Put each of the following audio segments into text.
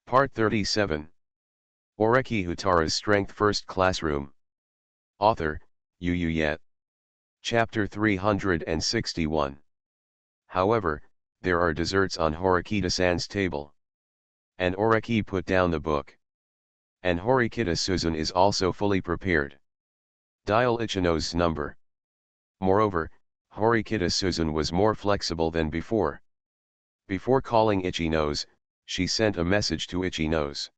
Part 37. Oreki Houtarou's Strength First Classroom. Author, Yu Yet. Chapter 361. However, there are desserts on Horikita-san's table. And Oreki put down the book. And Horikita-Suzun is also fully prepared. Dial Ichino's number. Moreover, Horikita-Suzun was more flexible than before. Before calling Ichino's, she sent a message to Ichino's.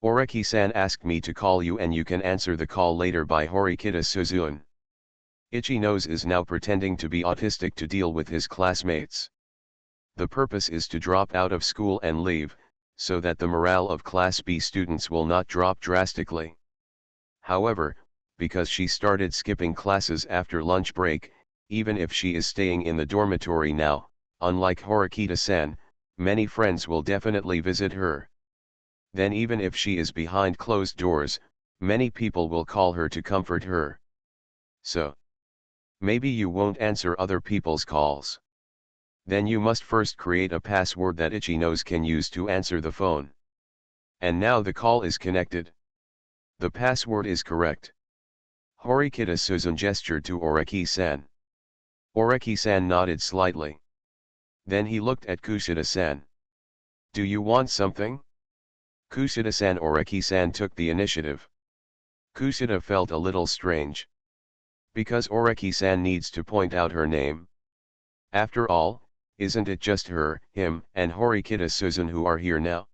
Oreki-san asked me to call you and you can answer the call later by Horikita-Suzun. Ichino's is now pretending to be autistic to deal with his classmates. The purpose is to drop out of school and leave, so that the morale of Class B students will not drop drastically. However, because she started skipping classes after lunch break, even if she is staying in the dormitory now, unlike Horikita-san, many friends will definitely visit her. Then even if she is behind closed doors, many people will call her to comfort her. So, maybe you won't answer other people's calls. Then you must first create a password that Ichino's can use to answer the phone. And now the call is connected. The password is correct. Horikita-Suzun gestured to Oreki-san. Oreki-san nodded slightly. Then he looked at Kushida-san. Do you want something? Kushida-san. Oreki-san took the initiative. Kushida felt a little strange. Because Oreki-san needs to point out her name. After all, isn't it just her, him, and Horikita-Suzun who are here now?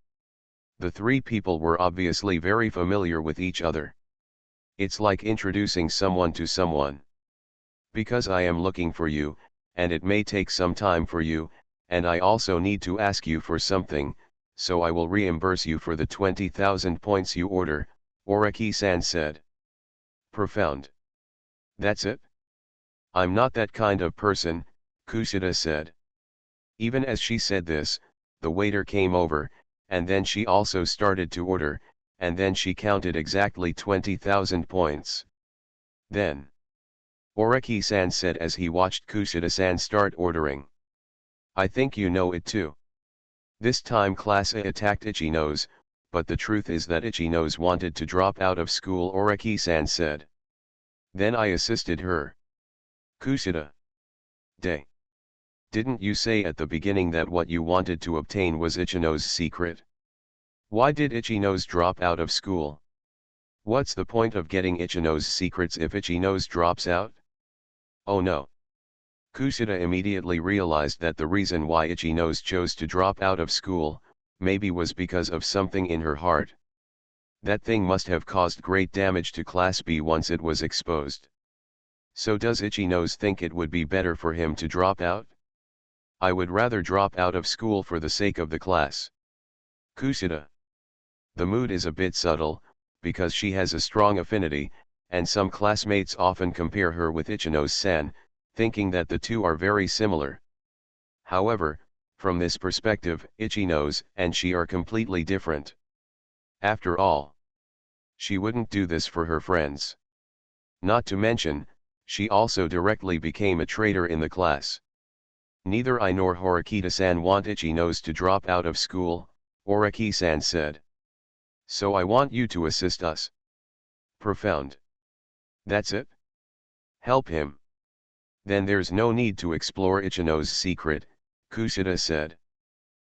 The three people were obviously very familiar with each other. It's like introducing someone to someone. Because I am looking for you, and it may take some time for you, and I also need to ask you for something, so I will reimburse you for the 20,000 points you order, Oreki-san said. Profound. That's it? I'm not that kind of person, Kushida said. Even as she said this, the waiter came over, and then she also started to order, and then she counted exactly 20,000 points. Then, Oreki-san said as he watched Kushida-san start ordering. I think you know it too. This time Class A attacked Ichino's, but the truth is that Ichino's wanted to drop out of school, Oreki-san said. Then I assisted her. Kushida. Day. Didn't you say at the beginning that what you wanted to obtain was Ichino's secret? Why did Ichino's drop out of school? What's the point of getting Ichino's secrets if Ichino's drops out? Oh no. Kushida immediately realized that the reason why Ichino's chose to drop out of school, maybe was because of something in her heart. That thing must have caused great damage to Class B once it was exposed. So does Ichino's think it would be better for him to drop out? I would rather drop out of school for the sake of the class. Kushida. The mood is a bit subtle, because she has a strong affinity, and some classmates often compare her with Ichino's-san, thinking that the two are very similar. However, from this perspective, Ichino's and she are completely different. After all, she wouldn't do this for her friends. Not to mention, she also directly became a traitor in the class. Neither I nor Horikita-san want Ichino's to drop out of school, Oreki-san said. So I want you to assist us. Profound. That's it? Help him. Then there's no need to explore Ichino's secret, Kushida said.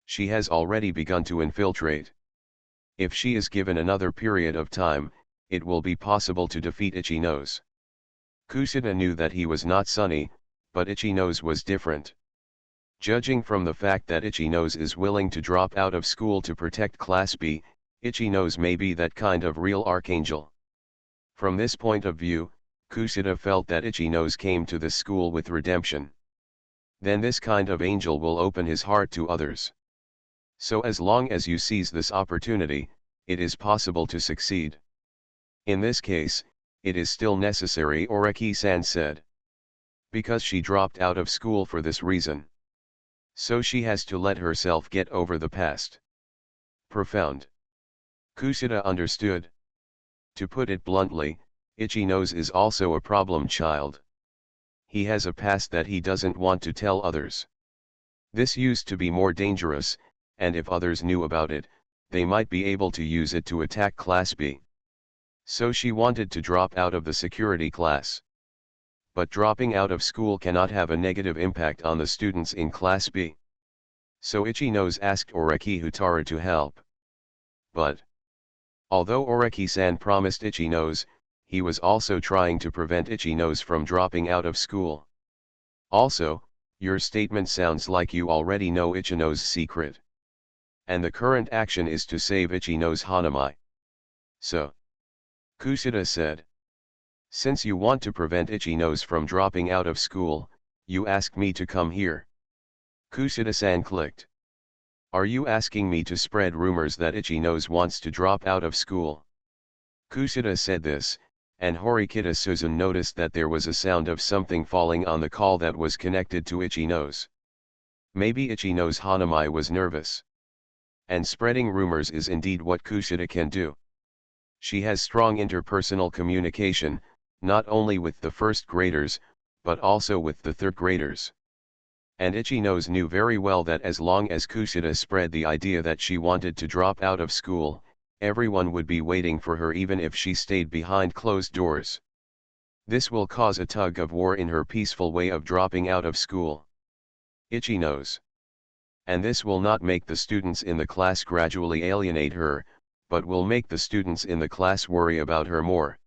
She has already begun to infiltrate. If she is given another period of time, it will be possible to defeat Ichino's. Kushida knew that he was not Sunny, but Ichino's was different. Judging from the fact that Ichino's is willing to drop out of school to protect Class B, Ichino's may be that kind of real archangel. From this point of view, Kushida felt that Ichino's came to this school with redemption. Then this kind of angel will open his heart to others. So as long as you seize this opportunity, it is possible to succeed. In this case, it is still necessary, Oreki-san said. Because she dropped out of school for this reason. So she has to let herself get over the past. Profound. Kushida understood. To put it bluntly, Ichino's is also a problem child. He has a past that he doesn't want to tell others. This used to be more dangerous, and if others knew about it, they might be able to use it to attack Class B. So she wanted to drop out of the security class. But dropping out of school cannot have a negative impact on the students in Class B. So Itchy Nose asked Oreki Houtarou to help. But although Oreki-san promised Itchy Nose, he was also trying to prevent Itchy Nose from dropping out of school. Also, your statement sounds like you already know Itchy Nose's secret. And the current action is to save Itchy Nose Hanami. So, Kushida said. Since you want to prevent Itchy Nose from dropping out of school, you asked me to come here. Kushida-san clicked. Are you asking me to spread rumors that Itchy Nose wants to drop out of school? Kushida said this, and Horikita Suzun noticed that there was a sound of something falling on the call that was connected to Itchy Nose. Maybe Itchy Nose Hanami was nervous. And spreading rumors is indeed what Kushida can do. She has strong interpersonal communication, not only with the first graders, but also with the third graders. And Itchy Nose knew very well that as long as Kushida spread the idea that she wanted to drop out of school, everyone would be waiting for her even if she stayed behind closed doors. This will cause a tug of war in her peaceful way of dropping out of school. Itchy Nose. And this will not make the students in the class gradually alienate her, but will make the students in the class worry about her more.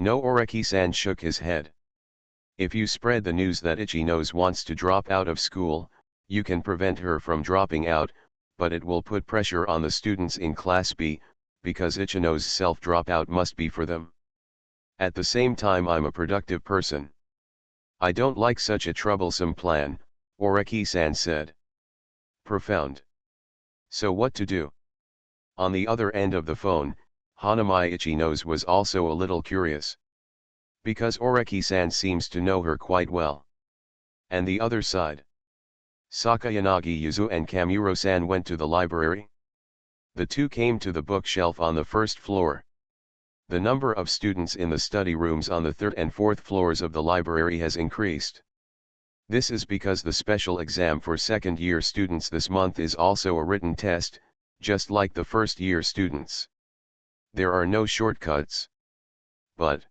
No, Oreki-san shook his head. If you spread the news that Itchy Nose wants to drop out of school, you can prevent her from dropping out, but it will put pressure on the students in Class B, because Itchy Nose's self-dropout must be for them. At the same time, I'm a productive person. I don't like such a troublesome plan, Oreki-san said. Profound. So what to do? On the other end of the phone, Hanami Itchy Nose was also a little curious. Because Oreki-san seems to know her quite well. And the other side. Sakayanagi Yuzu and Kamuro-san went to the library. The two came to the bookshelf on the first floor. The number of students in the study rooms on the third and fourth floors of the library has increased. This is because the special exam for second-year students this month is also a written test, just like the first-year students. There are no shortcuts. But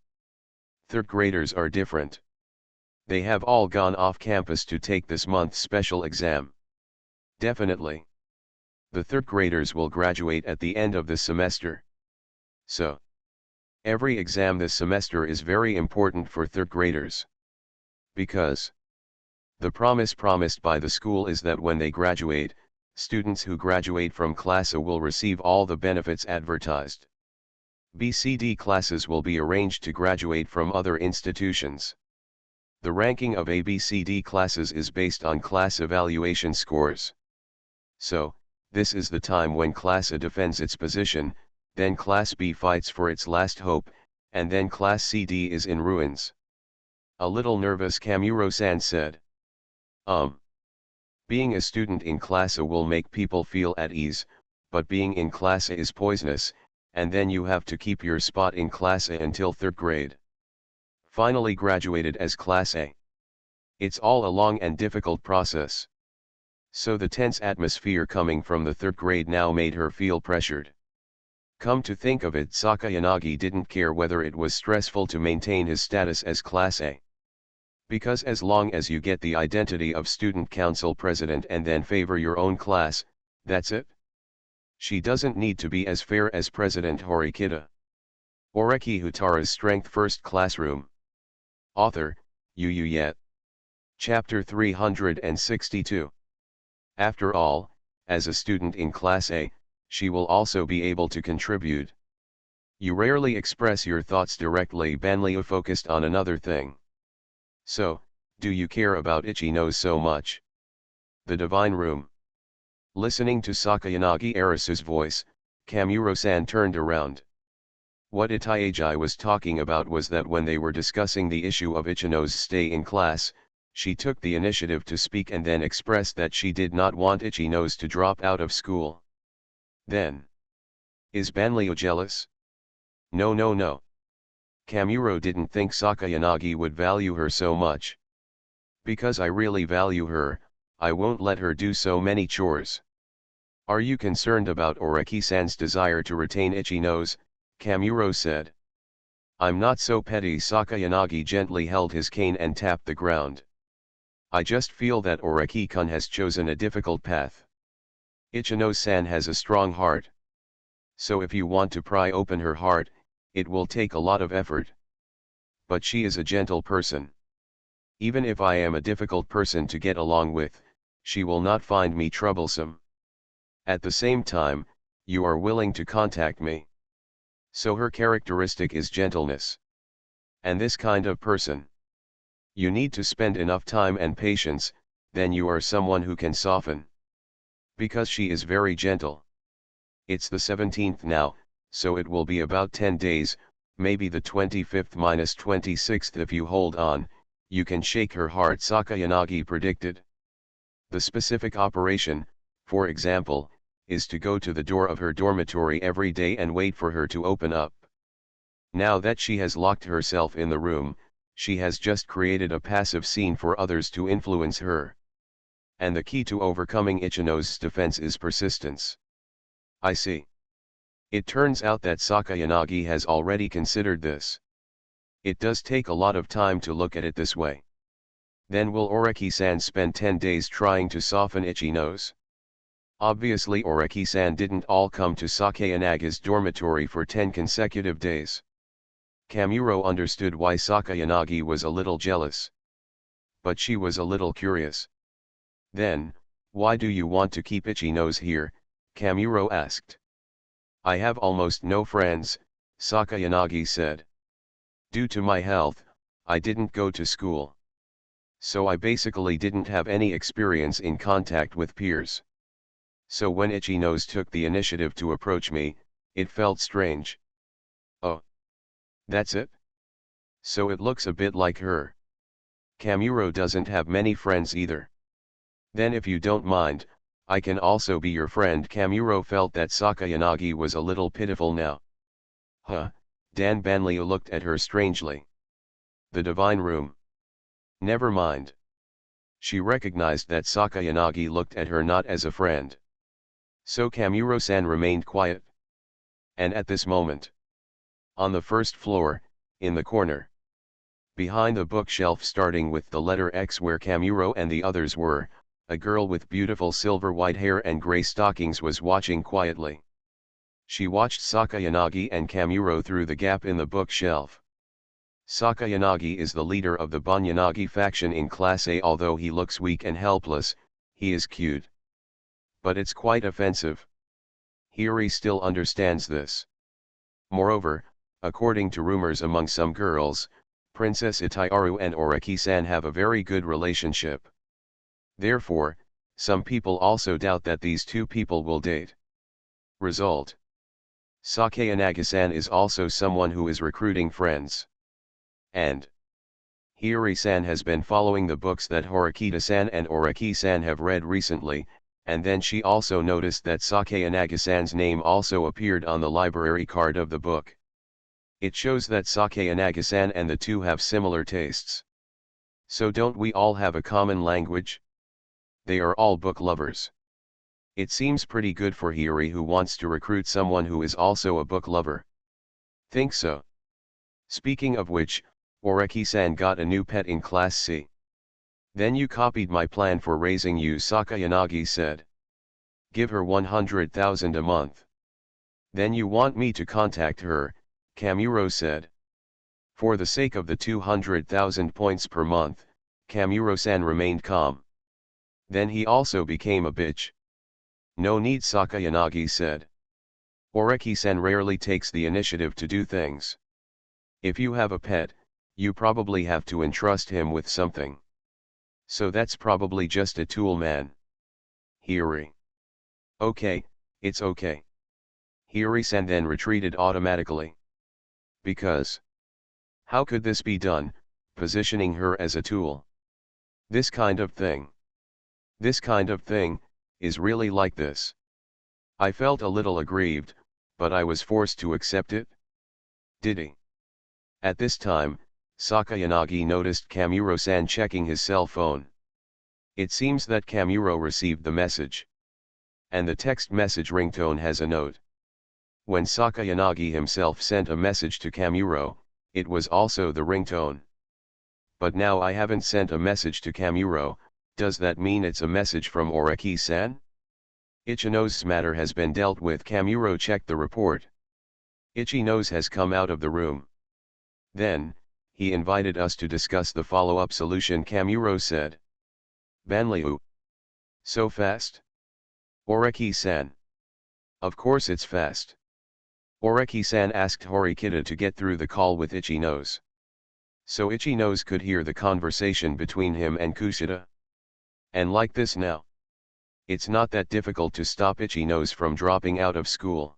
third graders are different. They have all gone off campus to take this month's special exam. Definitely. The third graders will graduate at the end of this semester. So, every exam this semester is very important for third graders. Because the promise promised by the school is that when they graduate, students who graduate from Class A will receive all the benefits advertised. BCD classes will be arranged to graduate from other institutions. The ranking of ABCD classes is based on class evaluation scores. So, this is the time when Class A defends its position, then Class B fights for its last hope, and then Class CD is in ruins. A little nervous, Kamuro-san said. Being a student in Class A will make people feel at ease, but being in Class A is poisonous, and then you have to keep your spot in Class A until third grade. Finally graduated as Class A. It's all a long and difficult process. So the tense atmosphere coming from the third grade now made her feel pressured. Come to think of it, Sakayanagi didn't care whether it was stressful to maintain his status as Class A. Because as long as you get the identity of student council president and then favor your own class, that's it. She doesn't need to be as fair as President Horikita. Oreki Houtarou's Strength First Classroom. Author, Yu Yet. Chapter 362. After all, as a student in Class A, she will also be able to contribute. You rarely express your thoughts directly. Banlieu focused on another thing. So, do you care about Itchy Nose so much? The Divine Room. Listening to Sakayanagi Arasu's voice, Kamuro-san turned around. What Itaiji was talking about was that when they were discussing the issue of Itchy Nose's stay in class, she took the initiative to speak and then expressed that she did not want Itchy Nose to drop out of school. Then, is Banlieu jealous? No, no, no. Kamuro didn't think Sakayanagi would value her so much. Because I really value her, I won't let her do so many chores. Are you concerned about Oreki-san's desire to retain Itchy Nose? Kamuro said. I'm not so petty. Sakayanagi gently held his cane and tapped the ground. I just feel that Oreki-kun has chosen a difficult path. Ichino-san has a strong heart. So if you want to pry open her heart, it will take a lot of effort. But she is a gentle person. Even if I am a difficult person to get along with, she will not find me troublesome. At the same time, you are willing to contact me. So her characteristic is gentleness. And this kind of person. You need to spend enough time and patience, then you are someone who can soften. Because she is very gentle. It's the 17th now, so it will be about 10 days, maybe the 25th minus 26th. If you hold on, you can shake her heart, Sakayanagi predicted. The specific operation, for example, is to go to the door of her dormitory every day and wait for her to open up. Now that she has locked herself in the room, she has just created a passive scene for others to influence her. And the key to overcoming Ichino's defense is persistence. I see. It turns out that Sakayanagi has already considered this. It does take a lot of time to look at it this way. Then will Oreki-san spend 10 days trying to soften Itchy Nose? Obviously Oreki-san didn't all come to Sakayanaga's dormitory for 10 consecutive days. Kamuro understood why Sakayanagi was a little jealous. But she was a little curious. Then, why do you want to keep Itchy Nose here? Kamuro asked. I have almost no friends, Sakayanagi said. Due to my health, I didn't go to school. So I basically didn't have any experience in contact with peers. So when Itchy Nose took the initiative to approach me, it felt strange. Oh. That's it? So it looks a bit like her. Kamuro doesn't have many friends either. Then if you don't mind, I can also be your friend. Kamuro felt that Sakayanagi was a little pitiful now. Huh, Dan Banliu looked at her strangely. The divine room. Never mind. She recognized that Sakayanagi looked at her not as a friend. So Kamuro-san remained quiet. And at this moment, on the first floor, in the corner, behind the bookshelf starting with the letter X where Kamuro and the others were, a girl with beautiful silver white hair and gray stockings was watching quietly. She watched Sakayanagi and Kamuro through the gap in the bookshelf. Sakayanagi is the leader of the Banyanagi faction in Class A. Although he looks weak and helpless, he is cute. But it's quite offensive. Hiri still understands this. Moreover, according to rumors among some girls, Princess Houtarou and Oreki-san have a very good relationship. Therefore, some people also doubt that these two people will date. Result: Sakayanagi-san is also someone who is recruiting friends. And Hiri-san has been following the books that Horikita-san and Oreki-san have read recently, and then she also noticed that Sakayanagi-san's name also appeared on the library card of the book. It shows that Sakayanagi-san and the two have similar tastes. So don't we all have a common language? They are all book lovers. It seems pretty good for Hiri, who wants to recruit someone who is also a book lover. Think so? Speaking of which, Oreki-san got a new pet in Class C. Then you copied my plan for raising you, Sakayanagi said. Give her 100,000 a month. Then you want me to contact her, Kamuro said. For the sake of the 200,000 points per month, Kamuro-san remained calm. Then he also became a bitch. No need, Sakayanagi said. Oreki-san rarely takes the initiative to do things. If you have a pet, you probably have to entrust him with something. So that's probably just a tool, man. Hiri. Okay, it's okay. Hiri-san then retreated automatically. Because how could this be done, positioning her as a tool? This kind of thing, is really like this. I felt a little aggrieved, but I was forced to accept it. Did he? At this time, Sakayanagi noticed Kamuro-san checking his cell phone. It seems that Kamuro received the message. and the text message ringtone has a note. When Sakayanagi himself sent a message to Kamuro, it was also the ringtone. But now I haven't sent a message to Kamuro, does that mean it's a message from Oreki-san? Ichino's matter has been dealt with. Kamuro checked the report. Ichino's has come out of the room. Then, he invited us to discuss the follow-up solution. Kamuro said. Banliu. So fast? Oreki-san. Of course it's fast. Oreki-san asked Horikita to get through the call with Ichino's. So Ichino's could hear the conversation between him and Kushida. And like this now. It's not that difficult to stop Ichino's from dropping out of school.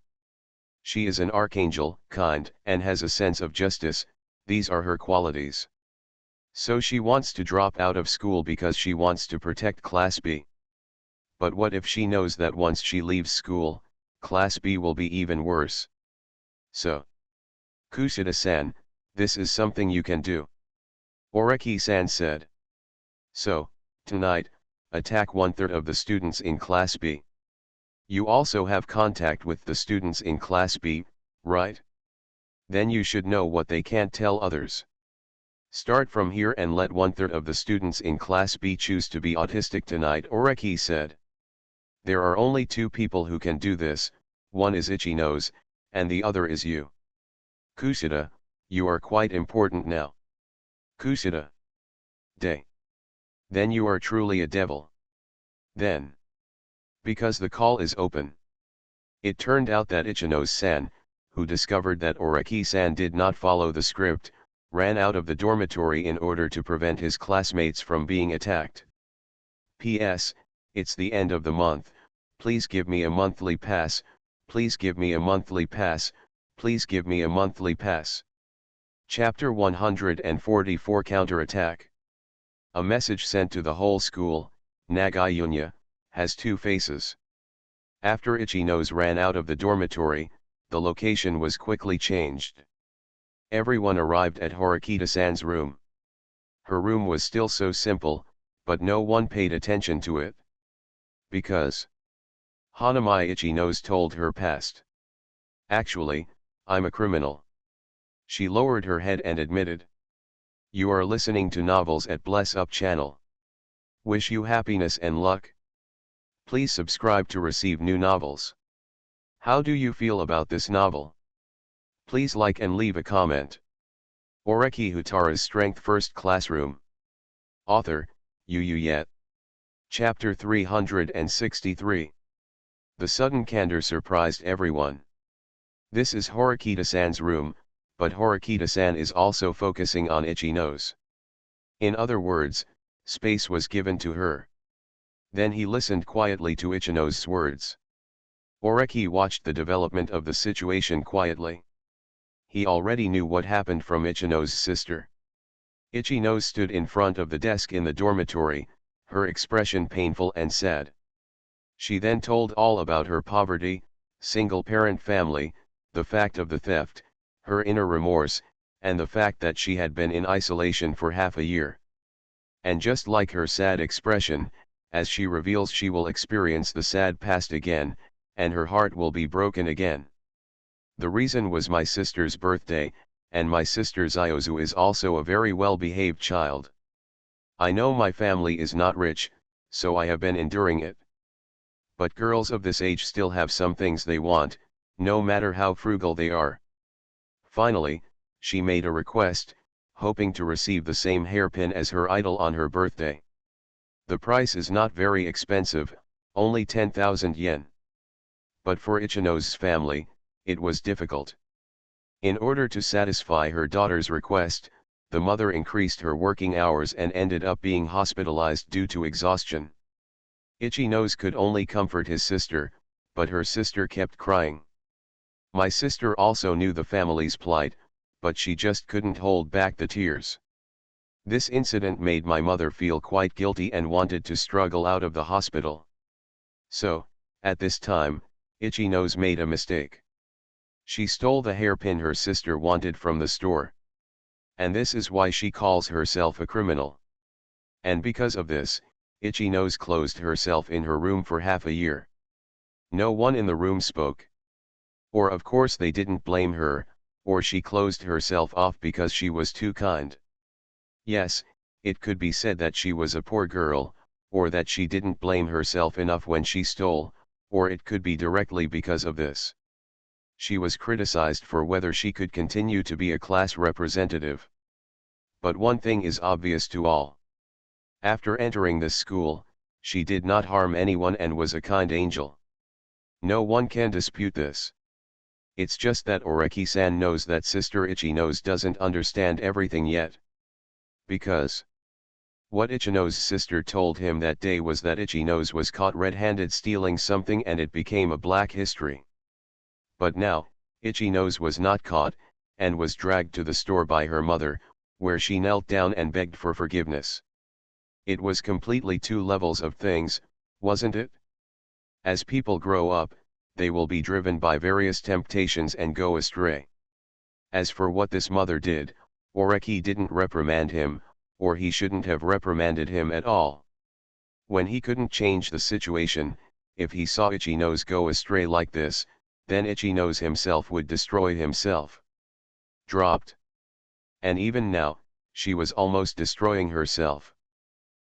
She is an archangel, kind, and has a sense of justice, these are her qualities. So she wants to drop out of school because she wants to protect Class B. But what if she knows that once she leaves school, Class B will be even worse? So, Kushida-san, this is something you can do. Oreki-san said. So, tonight, attack 1/3 of the students in Class B. You also have contact with the students in Class B, right? Then you should know what they can't tell others. Start from here and let 1/3 of the students in Class B choose to be autistic tonight, Oreki said. There are only 2 people who can do this, one is Ichino's, and the other is you. Kushida, you are quite important now. Kushida. Day. Then you are truly a devil. Then. Because the call is open. It turned out that Ichino-san, who discovered that Oreki-san did not follow the script, ran out of the dormitory in order to prevent his classmates from being attacked. P.S. It's the end of the month, please give me a monthly pass, please give me a monthly pass, please give me a monthly pass. Chapter 144 Counterattack. A message sent to the whole school, Nagayunya, has 2 faces. After Ichino's ran out of the dormitory, the location was quickly changed. Everyone arrived at Horikita-san's room. Her room was still so simple, but no one paid attention to it. Because Hanami Ichino's told her past. Actually, I'm a criminal. She lowered her head and admitted. You are listening to novels at Bless Up channel. Wish you happiness and luck. Please subscribe to receive new novels. How do you feel about this novel? Please like and leave a comment. Oreki Houtarou's Strength First Classroom. Author, Yu Yet. Chapter 363. The sudden candor surprised everyone. This is Horikita-san's room, but Horikita-san is also focusing on Ichino's. In other words, space was given to her. Then he listened quietly to Ichino's words. Oreki watched the development of the situation quietly. He already knew what happened from Ichino's sister. Ichino stood in front of the desk in the dormitory, her expression painful and sad. She then told all about her poverty, single-parent family, the fact of the theft, her inner remorse, and the fact that she had been in isolation for half a year. And just like her sad expression, as she reveals she will experience the sad past again, and her heart will be broken again. The reason was my sister's birthday, and my sister Ziozu is also a very well-behaved child. I know my family is not rich, so I have been enduring it. But girls of this age still have some things they want, no matter how frugal they are. Finally, she made a request, hoping to receive the same hairpin as her idol on her birthday. The price is not very expensive, only 10,000 yen. But for Ichino's family, it was difficult. In order to satisfy her daughter's request, the mother increased her working hours and ended up being hospitalized due to exhaustion. Ichino's could only comfort his sister, but her sister kept crying. My sister also knew the family's plight, but she just couldn't hold back the tears. This incident made my mother feel quite guilty and wanted to struggle out of the hospital. So, at this time, Ichino's made a mistake. She stole the hairpin her sister wanted from the store. And this is why she calls herself a criminal. And because of this, Ichino's closed herself in her room for half a year. No one in the room spoke. Or of course they didn't blame her, or she closed herself off because she was too kind. Yes, it could be said that she was a poor girl, or that she didn't blame herself enough when she stole, or it could be directly because of this. She was criticized for whether she could continue to be a class representative. But one thing is obvious to all. After entering this school, she did not harm anyone and was a kind angel. No one can dispute this. It's just that Oreki-san knows that Sister Ichino's doesn't understand everything yet. Because what Ichino's sister told him that day was that Ichino's was caught red-handed stealing something and it became a black history. But now, Ichino's was not caught, and was dragged to the store by her mother, where she knelt down and begged for forgiveness. It was completely two levels of things, wasn't it? As people grow up, they will be driven by various temptations and go astray. As for what this mother did, Oreki didn't reprimand him, or he shouldn't have reprimanded him at all. When he couldn't change the situation, if he saw Ichino's go astray like this, then Ichino's himself would destroy himself. Dropped. And even now, she was almost destroying herself.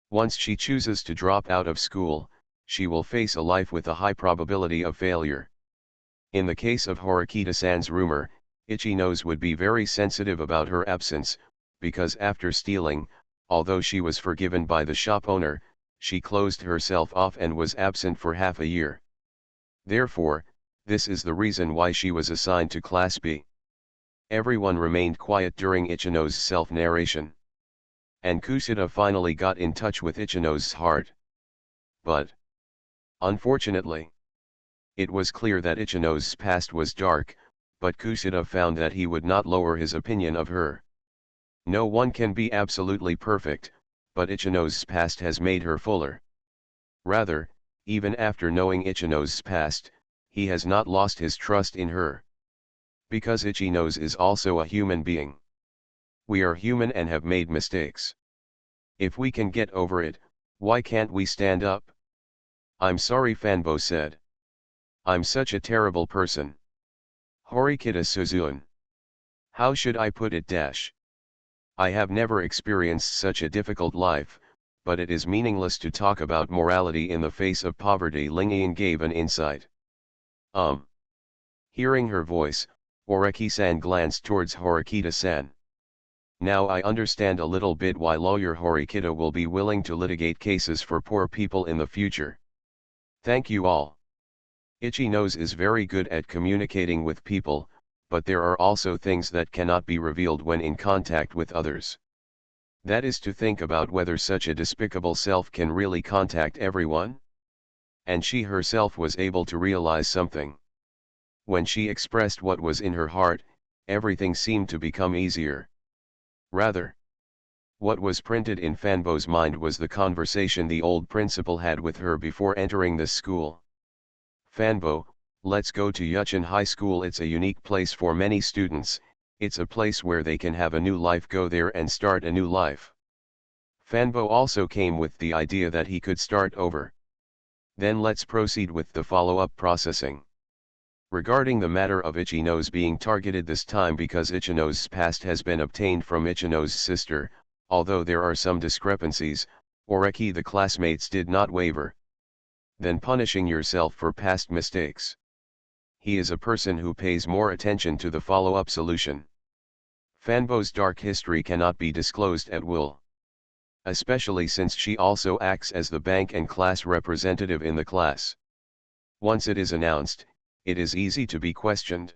Once she chooses to drop out of school, she will face a life with a high probability of failure. In the case of Horikita-san's rumor, Ichino's would be very sensitive about her absence, because after stealing, although she was forgiven by the shop owner, she closed herself off and was absent for half a year. Therefore, this is the reason why she was assigned to Class B. Everyone remained quiet during Ichino's self-narration. And Kushida finally got in touch with Ichino's heart. But unfortunately, it was clear that Ichino's past was dark, but Kushida found that he would not lower his opinion of her. No one can be absolutely perfect, but Ichino's past has made her fuller. Rather, even after knowing Ichino's past, he has not lost his trust in her. Because Ichino's is also a human being. We are human and have made mistakes. If we can get over it, why can't we stand up? I'm sorry, Fanbo said. I'm such a terrible person. Horikita Suzune. How should I put it dash? I have never experienced such a difficult life, but it is meaningless to talk about morality in the face of poverty. Lingian gave an insight. Hearing her voice, Oreki-san glanced towards Horikita-san. Now I understand a little bit why lawyer Horikita will be willing to litigate cases for poor people in the future. Thank you all. Ichino's is very good at communicating with people, but there are also things that cannot be revealed when in contact with others. That is to think about whether such a despicable self can really contact everyone. And she herself was able to realize something. When she expressed what was in her heart, everything seemed to become easier. Rather, what was printed in Fanbo's mind was the conversation the old principal had with her before entering this school. Fanbo, let's go to Yuchin High School. It's a unique place for many students, it's a place where they can have a new life. Go there and start a new life. Fanbo also came with the idea that he could start over. Then let's proceed with the follow-up processing. Regarding the matter of Ichino's being targeted this time because Ichino's past has been obtained from Ichino's sister, although there are some discrepancies, Oreki the classmates did not waver. Then punishing yourself for past mistakes. He is a person who pays more attention to the follow-up solution. Fanbo's dark history cannot be disclosed at will. Especially since she also acts as the bank and class representative in the class. Once it is announced, it is easy to be questioned.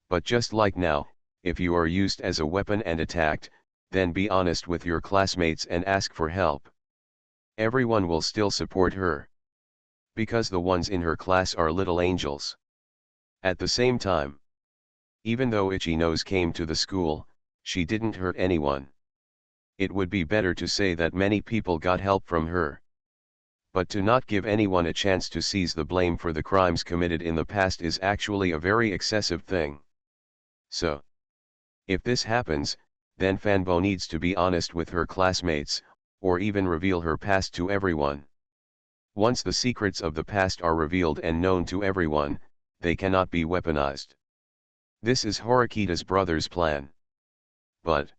But just like now, if you are used as a weapon and attacked, then be honest with your classmates and ask for help. Everyone will still support her. Because the ones in her class are little angels. At the same time, even though Ichino's came to the school, she didn't hurt anyone. It would be better to say that many people got help from her. But to not give anyone a chance to seize the blame for the crimes committed in the past is actually a very excessive thing. So, if this happens, then Fanbo needs to be honest with her classmates, or even reveal her past to everyone. Once the secrets of the past are revealed and known to everyone, they cannot be weaponized. This is Horikita's brother's plan. But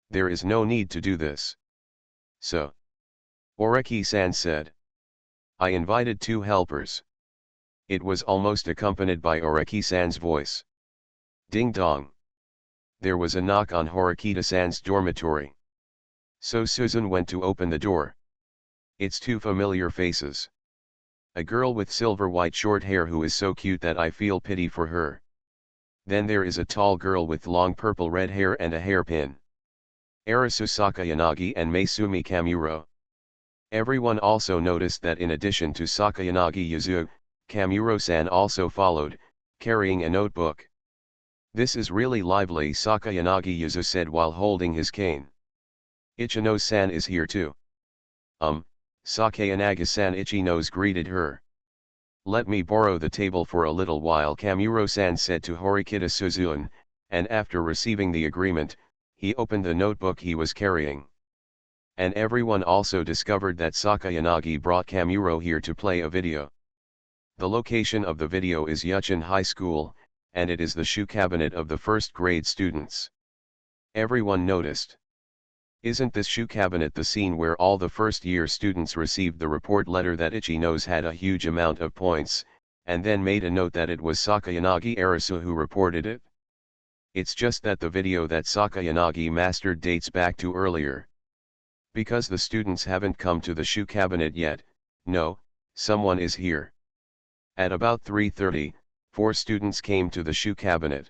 there is no need to do this. So Oreki-san said. I invited 2 helpers. It was almost accompanied by Oreki-san's voice. Ding dong. There was a knock on Horikita-san's dormitory. So Susan went to open the door. It's 2 familiar faces. A girl with silver-white short hair who is so cute that I feel pity for her. Then there is a tall girl with long purple-red hair and a hairpin. Arisu Sakayanagi and Maesumi Kamuro. Everyone also noticed that in addition to Sakayanagi Yuzu, Kamuro-san also followed, carrying a notebook. This is really lively, Sakayanagi Yuzu said while holding his cane. Ichino-san is here too. Sakayanagi-san Ichino's greeted her. Let me borrow the table for a little while, Kamuro-san said to Horikita Suzune, and after receiving the agreement, he opened the notebook he was carrying. And everyone also discovered that Sakayanagi brought Kamuro here to play a video. The location of the video is Yuchin High School, and it is the shoe cabinet of the first grade students. Everyone noticed. Isn't this shoe cabinet the scene where all the first-year students received the report letter that Ichino's had a huge amount of points, and then made a note that it was Sakayanagi Arisu who reported it? It's just that the video that Sakayanagi mastered dates back to earlier. Because the students haven't come to the shoe cabinet yet, no, someone is here. At about 3:30, 4 students came to the shoe cabinet.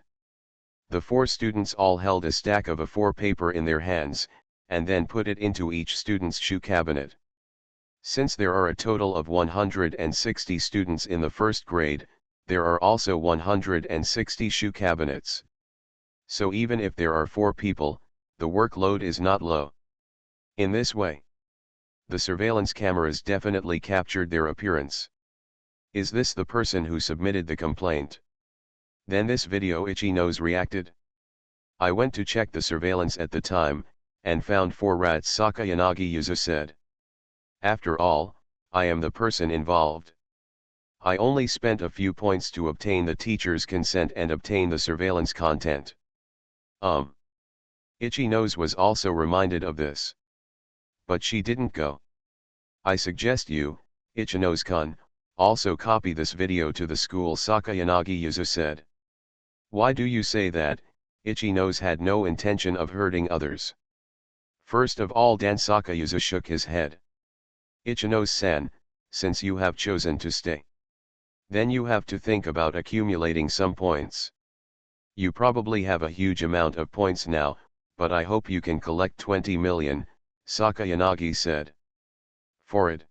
The 4 students all held a stack of A4 paper in their hands, and then put it into each student's shoe cabinet. Since there are a total of 160 students in the first grade, there are also 160 shoe cabinets. So even if there are 4 people, the workload is not low. In this way, the surveillance cameras definitely captured their appearance. Is this the person who submitted the complaint? Then this video Ichino's reacted. I went to check the surveillance at the time, and found 4 rats, Sakayanagi Yuzu said. After all, I am the person involved. I only spent a few points to obtain the teacher's consent and obtain the surveillance content. Ichino's was also reminded of this. But she didn't go. I suggest you, Ichino's-kun, also copy this video to the school, Sakayanagi Yuzu said. Why do you say that? Ichino's had no intention of hurting others. First of all, Dan Sakayuzu shook his head. Ichino-san, since you have chosen to stay, then you have to think about accumulating some points. You probably have a huge amount of points now, but I hope you can collect 20 million, Sakayanagi said. For it.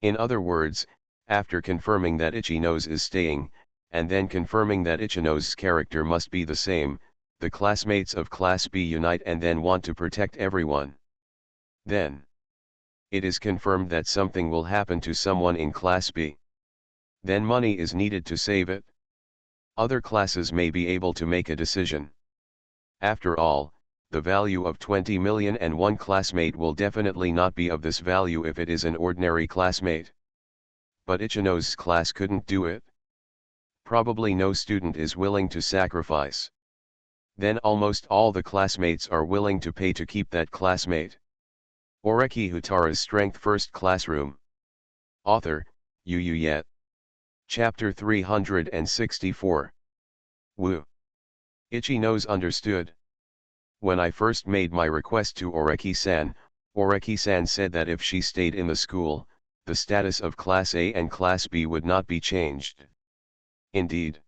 In other words, after confirming that Ichino's is staying, and then confirming that Ichino's character must be the same, the classmates of Class B unite and then want to protect everyone. Then it is confirmed that something will happen to someone in Class B. Then money is needed to save it. Other classes may be able to make a decision. After all, the value of 20 million and one classmate will definitely not be of this value if it is an ordinary classmate. But Ichino's class couldn't do it. Probably no student is willing to sacrifice. Then almost all the classmates are willing to pay to keep that classmate. Oreki Houtarou's Strength First Classroom. Author, Yu Yet. Chapter 364. Woo. Ichino's understood. When I first made my request to Oreki-san, Oreki-san said that if she stayed in the school, the status of Class A and Class B would not be changed. Indeed.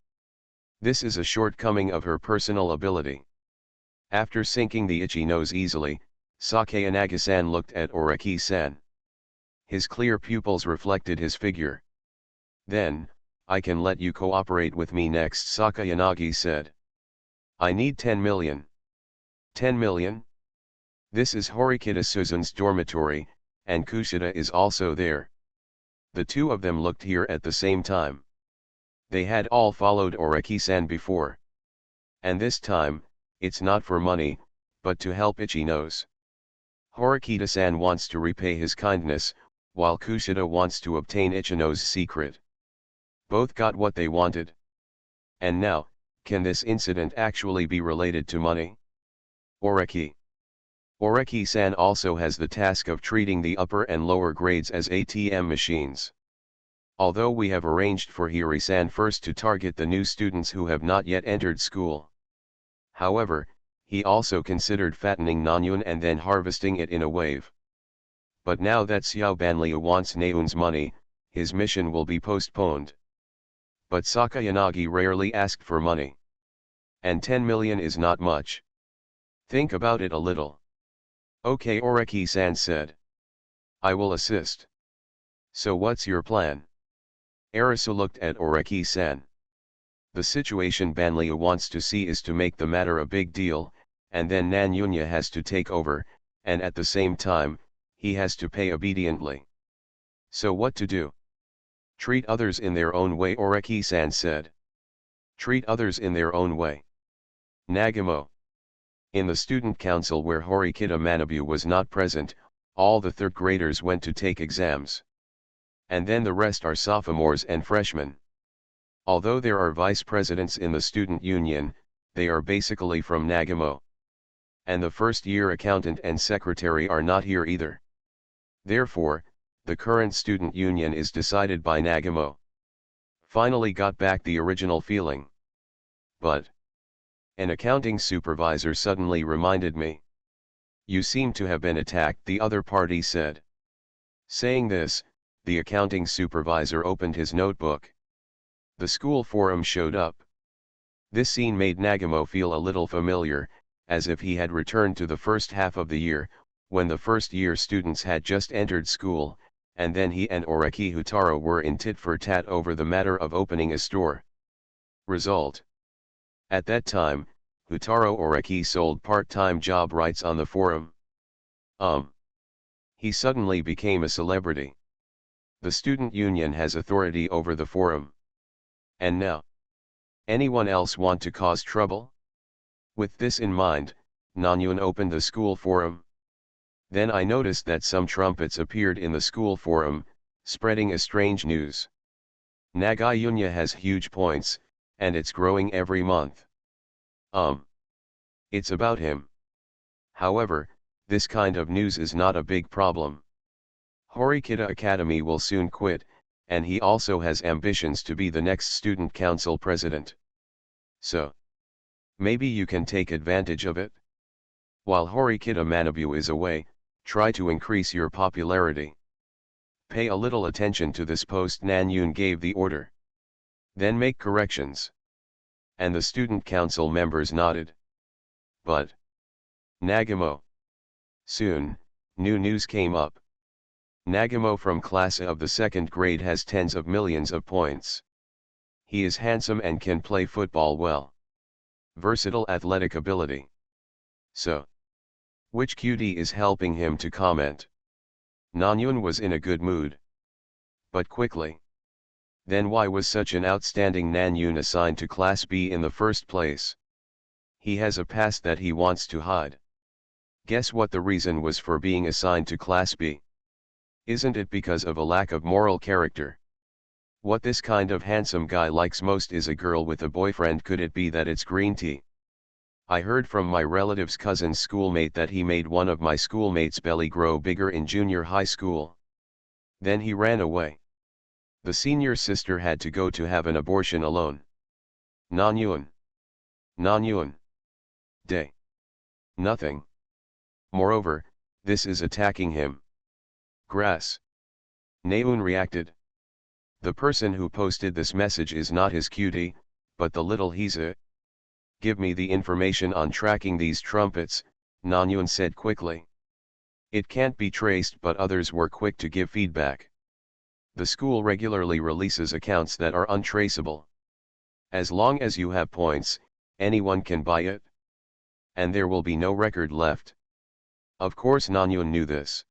This is a shortcoming of her personal ability. After sinking the Ichino's easily, Sakayanagi-san looked at Oreki-san. His clear pupils reflected his figure. Then, I can let you cooperate with me next, Sakayanagi said. I need 10 million. 10 million? This is Horikita Suzune's dormitory, and Kushida is also there. The two of them looked here at the same time. They had all followed Oreki-san before. And this time, it's not for money, but to help Ichino's. Horikita-san wants to repay his kindness, while Kushida wants to obtain Ichino's secret. Both got what they wanted. And now, can this incident actually be related to money? Oreki. Oreki-san also has the task of treating the upper and lower grades as ATM machines. Although we have arranged for Hiri-san first to target the new students who have not yet entered school. However, he also considered fattening Nanyun and then harvesting it in a wave. But now that Xiao Banliu wants Naeun's money, his mission will be postponed. But Sakayanagi rarely asked for money. And 10 million is not much. Think about it a little. Okay, Oreki-san said. I will assist. So what's your plan? Arisu looked at Oreki-san. The situation Banliu wants to see is to make the matter a big deal, and then Nanyunya has to take over, and at the same time, he has to pay obediently. So what to do? Treat others in their own way, Oreki-san said. Treat others in their own way. Nagamo. In the student council where Horikita Manabu was not present, all the third graders went to take exams. And then the rest are sophomores and freshmen. Although there are vice presidents in the student union, they are basically from Nagamo. And the first year accountant and secretary are not here either. Therefore, the current student union is decided by Nagamo. Finally got back the original feeling. But an accounting supervisor suddenly reminded me. You seem to have been attacked, the other party said. Saying this, the accounting supervisor opened his notebook. The school forum showed up. This scene made Nagamo feel a little familiar, as if he had returned to the first half of the year, when the first-year students had just entered school, and then he and Oreki Houtarou were in tit-for-tat over the matter of opening a store. Result. At that time, Houtarou Oreki sold part-time job rights on the forum. He suddenly became a celebrity. The student union has authority over the forum. And now? Anyone else want to cause trouble? With this in mind, Nanyun opened the school forum. Then I noticed that some trumpets appeared in the school forum, spreading a strange news. Nagayunya has huge points, and it's growing every month. It's about him. However, this kind of news is not a big problem. Horikita Academy will soon quit, and he also has ambitions to be the next student council president. So, maybe you can take advantage of it? While Horikita Manabu is away, try to increase your popularity. Pay a little attention to this post. Nanyun gave the order. Then make corrections. And the student council members nodded. But Nagamo. Soon, new news came up. Nagamo from class A of the second grade has tens of millions of points. He is handsome and can play football well. Versatile athletic ability. So, which cutie is helping him to comment? Nanyun was in a good mood. But quickly. Then why was such an outstanding Nanyun assigned to class B in the first place? He has a past that he wants to hide. Guess what the reason was for being assigned to class B? Isn't it because of a lack of moral character? What this kind of handsome guy likes most is a girl with a boyfriend. Could it be that it's green tea? I heard from my relative's cousin's schoolmate that he made one of my schoolmates' belly grow bigger in junior high school. Then he ran away. The senior sister had to go to have an abortion alone. Nanyun. Nanyun. Day. Nothing. Moreover, this is attacking him. Grass. Naeun reacted. The person who posted this message is not his cutie, but the little Hisa. Give me the information on tracking these trumpets, Nanyun said quickly. It can't be traced, but others were quick to give feedback. The school regularly releases accounts that are untraceable. As long as you have points, anyone can buy it. And there will be no record left. Of course Nanyun knew this.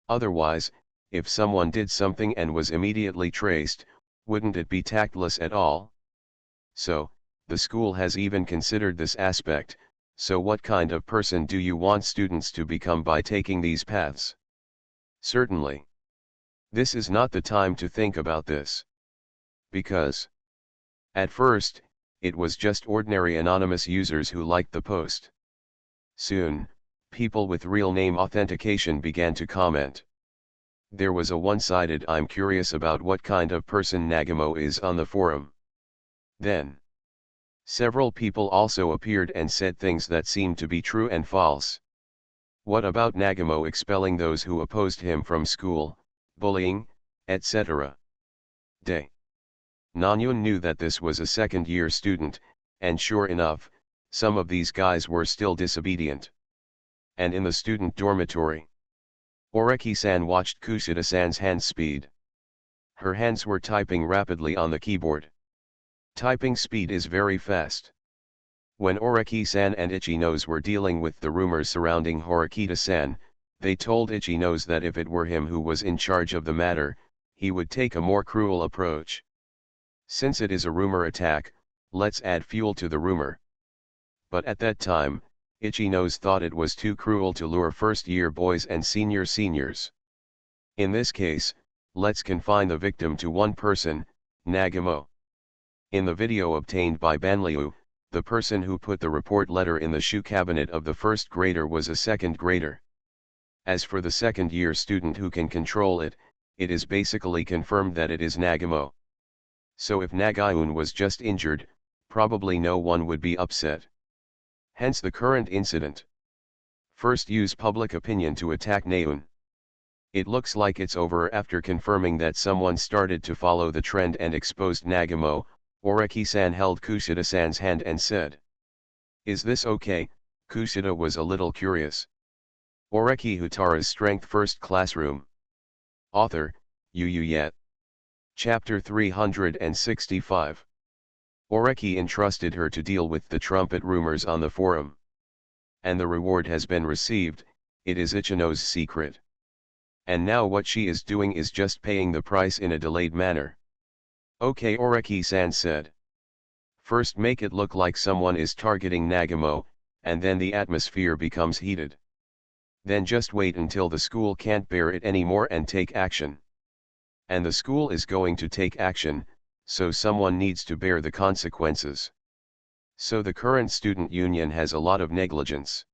Otherwise, if someone did something and was immediately traced, wouldn't it be tactless at all? So, the school has even considered this aspect. So what kind of person do you want students to become by taking these paths? Certainly. This is not the time to think about this. Because, at first, it was just ordinary anonymous users who liked the post. Soon, people with real name authentication began to comment. There was a one-sided "I'm curious about what kind of person Nagamo is" on the forum. Then, several people also appeared and said things that seemed to be true and false. What about Nagamo expelling those who opposed him from school, bullying, etc.? Day. Nanyun knew that this was a second-year student, and sure enough, some of these guys were still disobedient. And in the student dormitory, Oreki-san watched Kushida-san's hand speed. Her hands were typing rapidly on the keyboard. Typing speed is very fast. When Oreki-san and Ichi-nose were dealing with the rumors surrounding Horikita-san, they told Ichi-nose that if it were him who was in charge of the matter, he would take a more cruel approach. Since it is a rumor attack, let's add fuel to the rumor. But at that time, Ichi-nose thought it was too cruel to lure first-year boys and seniors. In this case, let's confine the victim to one person, Nagamo. In the video obtained by Banliu, the person who put the report letter in the shoe cabinet of the first grader was a second grader. As for the second-year student who can control it, it is basically confirmed that it is Nagamo. So if Nagaun was just injured, probably no one would be upset. Hence the current incident. First use public opinion to attack Naun. It looks like it's over after confirming that someone started to follow the trend and exposed Nagamo. Oreki-san held Kushida-san's hand and said, "Is this okay?" Kushida was a little curious. Oreki Houtarou's Strength First Classroom. Author, Yu Yet. Chapter 365. Oreki entrusted her to deal with the trumpet rumors on the forum. And the reward has been received, it is Ichino's secret. And now what she is doing is just paying the price in a delayed manner. Okay, Oreki-san said. First make it look like someone is targeting Nagamo, and then the atmosphere becomes heated. Then just wait until the school can't bear it anymore and take action. And the school is going to take action, so someone needs to bear the consequences. So the current student union has a lot of negligence.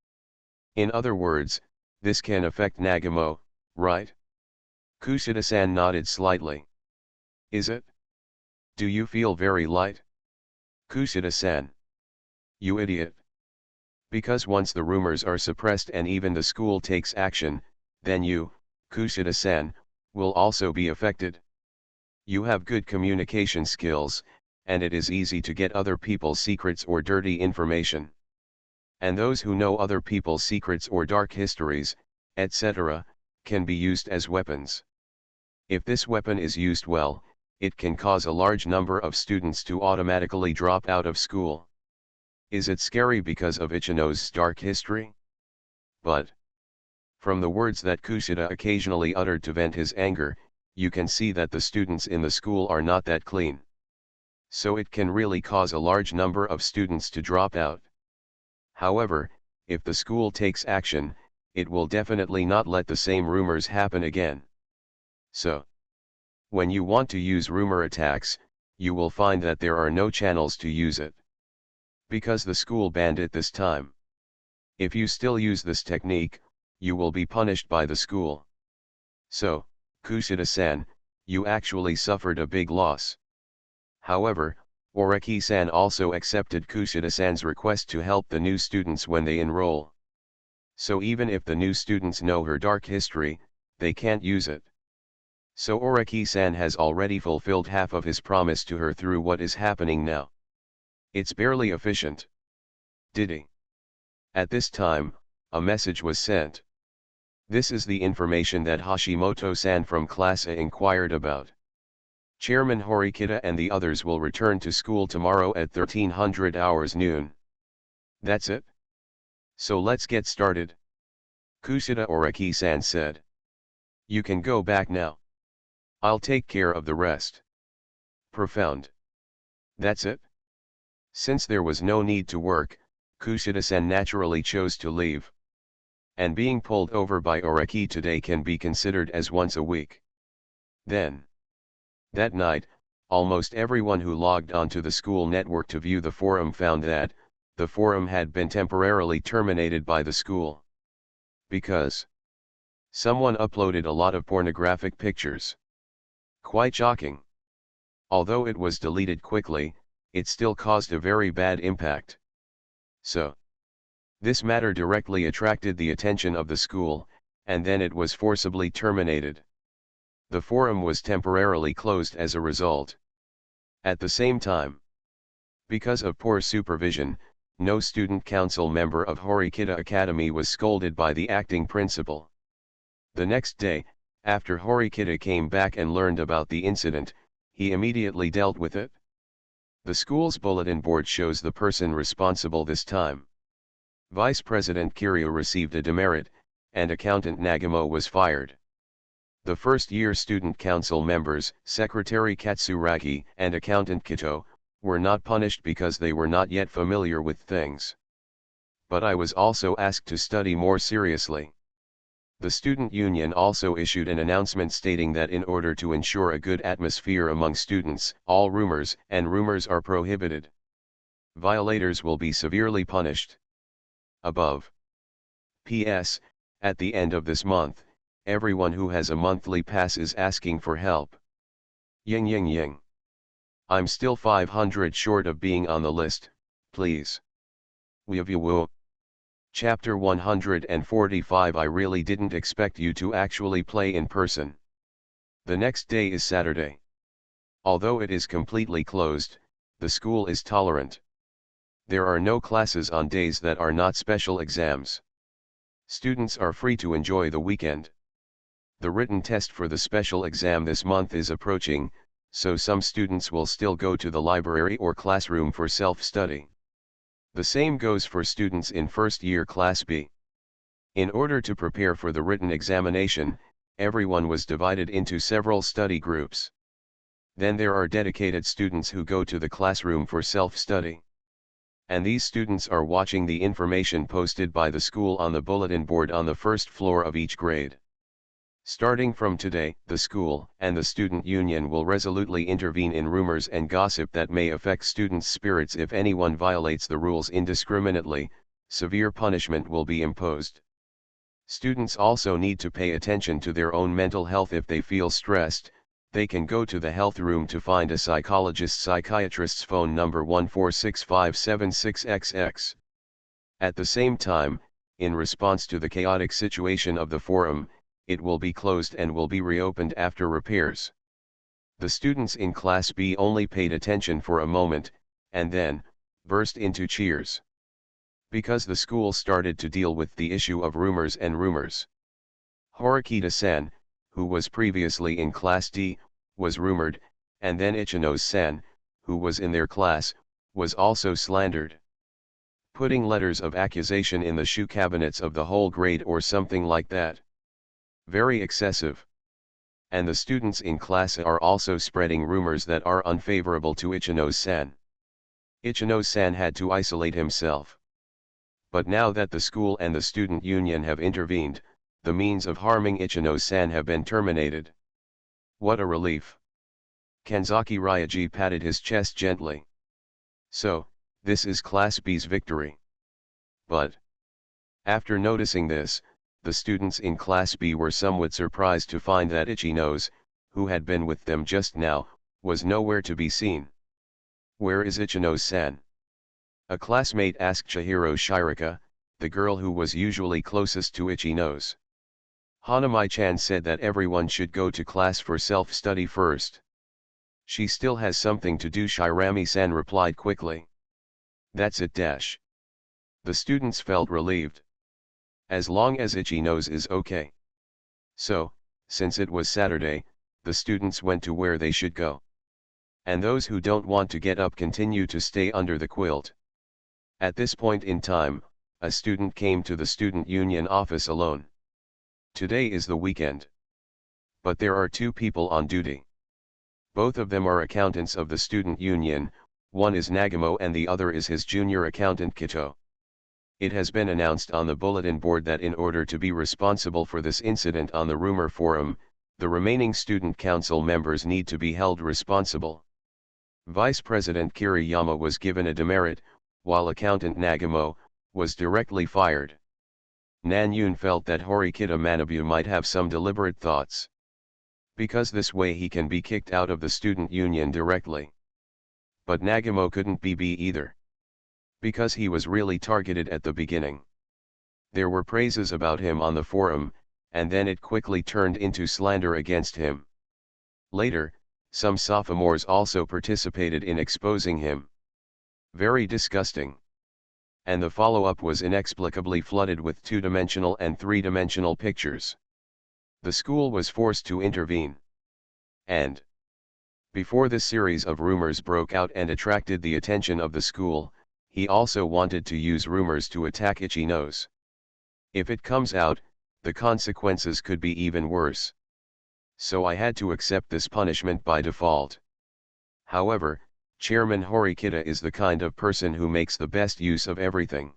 In other words, this can affect Nagamo, right? Kushida-san nodded slightly. Is it? Do you feel very light? Kushida-san. You idiot. Because once the rumors are suppressed and even the school takes action, then you, Kushida-san, will also be affected. You have good communication skills, and it is easy to get other people's secrets or dirty information. And those who know other people's secrets or dark histories, etc., can be used as weapons. If this weapon is used well, it can cause a large number of students to automatically drop out of school. Is it scary because of Ichino's dark history? But, from the words that Kushida occasionally uttered to vent his anger, you can see that the students in the school are not that clean. So it can really cause a large number of students to drop out. However, if the school takes action, it will definitely not let the same rumors happen again. So, when you want to use rumor attacks, you will find that there are no channels to use it. Because the school banned it this time. If you still use this technique, you will be punished by the school. So, Kushida-san, you actually suffered a big loss. However, Oreki-san also accepted Kushida-san's request to help the new students when they enroll. So even if the new students know her dark history, they can't use it. So Oreki-san has already fulfilled half of his promise to her through what is happening now. It's barely efficient. Diddy. At this time, a message was sent. This is the information that Hashimoto-san from Class A inquired about. Chairman Horikita and the others will return to school tomorrow at 1300 hours noon. That's it? So let's get started. Kushida Oreki-san said. You can go back now. I'll take care of the rest. Profound. That's it? Since there was no need to work, Kushida-san naturally chose to leave. And being pulled over by Oreki today can be considered as once a week. Then, that night, almost everyone who logged onto the school network to view the forum found that, the forum had been temporarily terminated by the school. Because someone uploaded a lot of pornographic pictures. Quite shocking. Although it was deleted quickly, it still caused a very bad impact. So, this matter directly attracted the attention of the school, and then it was forcibly terminated. The forum was temporarily closed as a result. At the same time, because of poor supervision, no student council member of Horikita Academy was scolded by the acting principal. The next day, after Horikita came back and learned about the incident, he immediately dealt with it. The school's bulletin board shows the person responsible this time. Vice President Kiryu received a demerit, and Accountant Nagamo was fired. The first-year student council members, Secretary Katsuragi and Accountant Kito, were not punished because they were not yet familiar with things. But I was also asked to study more seriously. The student union also issued an announcement stating that in order to ensure a good atmosphere among students, all rumors are prohibited. Violators will be severely punished. Above. P.S. At the end of this month, everyone who has a monthly pass is asking for help. Ying ying ying. I'm still 500 short of being on the list, please. Woo. Chapter 145. I really didn't expect you to actually play in person. The next day is Saturday. Although it is completely closed, the school is tolerant. There are no classes on days that are not special exams. Students are free to enjoy the weekend. The written test for the special exam this month is approaching, so some students will still go to the library or classroom for self-study. The same goes for students in first-year Class B. In order to prepare for the written examination, everyone was divided into several study groups. Then there are dedicated students who go to the classroom for self-study. And these students are watching the information posted by the school on the bulletin board on the first floor of each grade. Starting from today, the school and the student union will resolutely intervene in rumors and gossip that may affect students' spirits. If anyone violates the rules indiscriminately, severe punishment will be imposed. Students also need to pay attention to their own mental health. If they feel stressed, they can go to the health room to find a psychiatrist's phone number 146576XX. At the same time, in response to the chaotic situation of the forum, it will be closed and will be reopened after repairs. The students in Class B only paid attention for a moment, and then, burst into cheers. Because the school started to deal with the issue of rumors. Horikita-san, who was previously in Class D, was rumored, and then Ichino-san, who was in their class, was also slandered. Putting letters of accusation in the shoe cabinets of the whole grade or something like that. Very excessive. And the students in class are also spreading rumors that are unfavorable to Ichino-san. Ichino-san had to isolate himself. But now that the school and the student union have intervened, the means of harming Ichino-san have been terminated. What a relief. Kanzaki Ryaji patted his chest gently. So, this is Class B's victory. But, after noticing this, the students in Class B were somewhat surprised to find that Ichino's, who had been with them just now, was nowhere to be seen. Where is Ichino-san? A classmate asked Chihiro Shiraka, the girl who was usually closest to Ichino's. Hanamai-chan said that everyone should go to class for self-study first. She still has something to do, Shirami-san replied quickly. That's it. The students felt relieved. As long as Ichino's is okay. So, since it was Saturday, the students went to where they should go. And those who don't want to get up continue to stay under the quilt. At this point in time, a student came to the student union office alone. Today is the weekend. But there are two people on duty. Both of them are accountants of the student union, one is Nagamo and the other is his junior accountant Kito. It has been announced on the bulletin board that in order to be responsible for this incident on the rumor forum, The remaining student council members need to be held responsible. Vice President Kiriyama was given a demerit, while accountant Nagamo was directly fired. Nanyun felt that Horikita Manabu might have some deliberate thoughts. Because this way he can be kicked out of the student union directly. But Nagamo couldn't be either. Because he was really targeted at the beginning. There were praises about him on the forum, and then it quickly turned into slander against him. Later, some sophomores also participated in exposing him. Very disgusting. And the follow-up was inexplicably flooded with two-dimensional and three-dimensional pictures. The school was forced to intervene. And before this series of rumors broke out and attracted the attention of the school, he also wanted to use rumors to attack Ichinos. If it comes out, the consequences could be even worse. So I had to accept this punishment by default. However, Chairman Horikita is the kind of person who makes the best use of everything.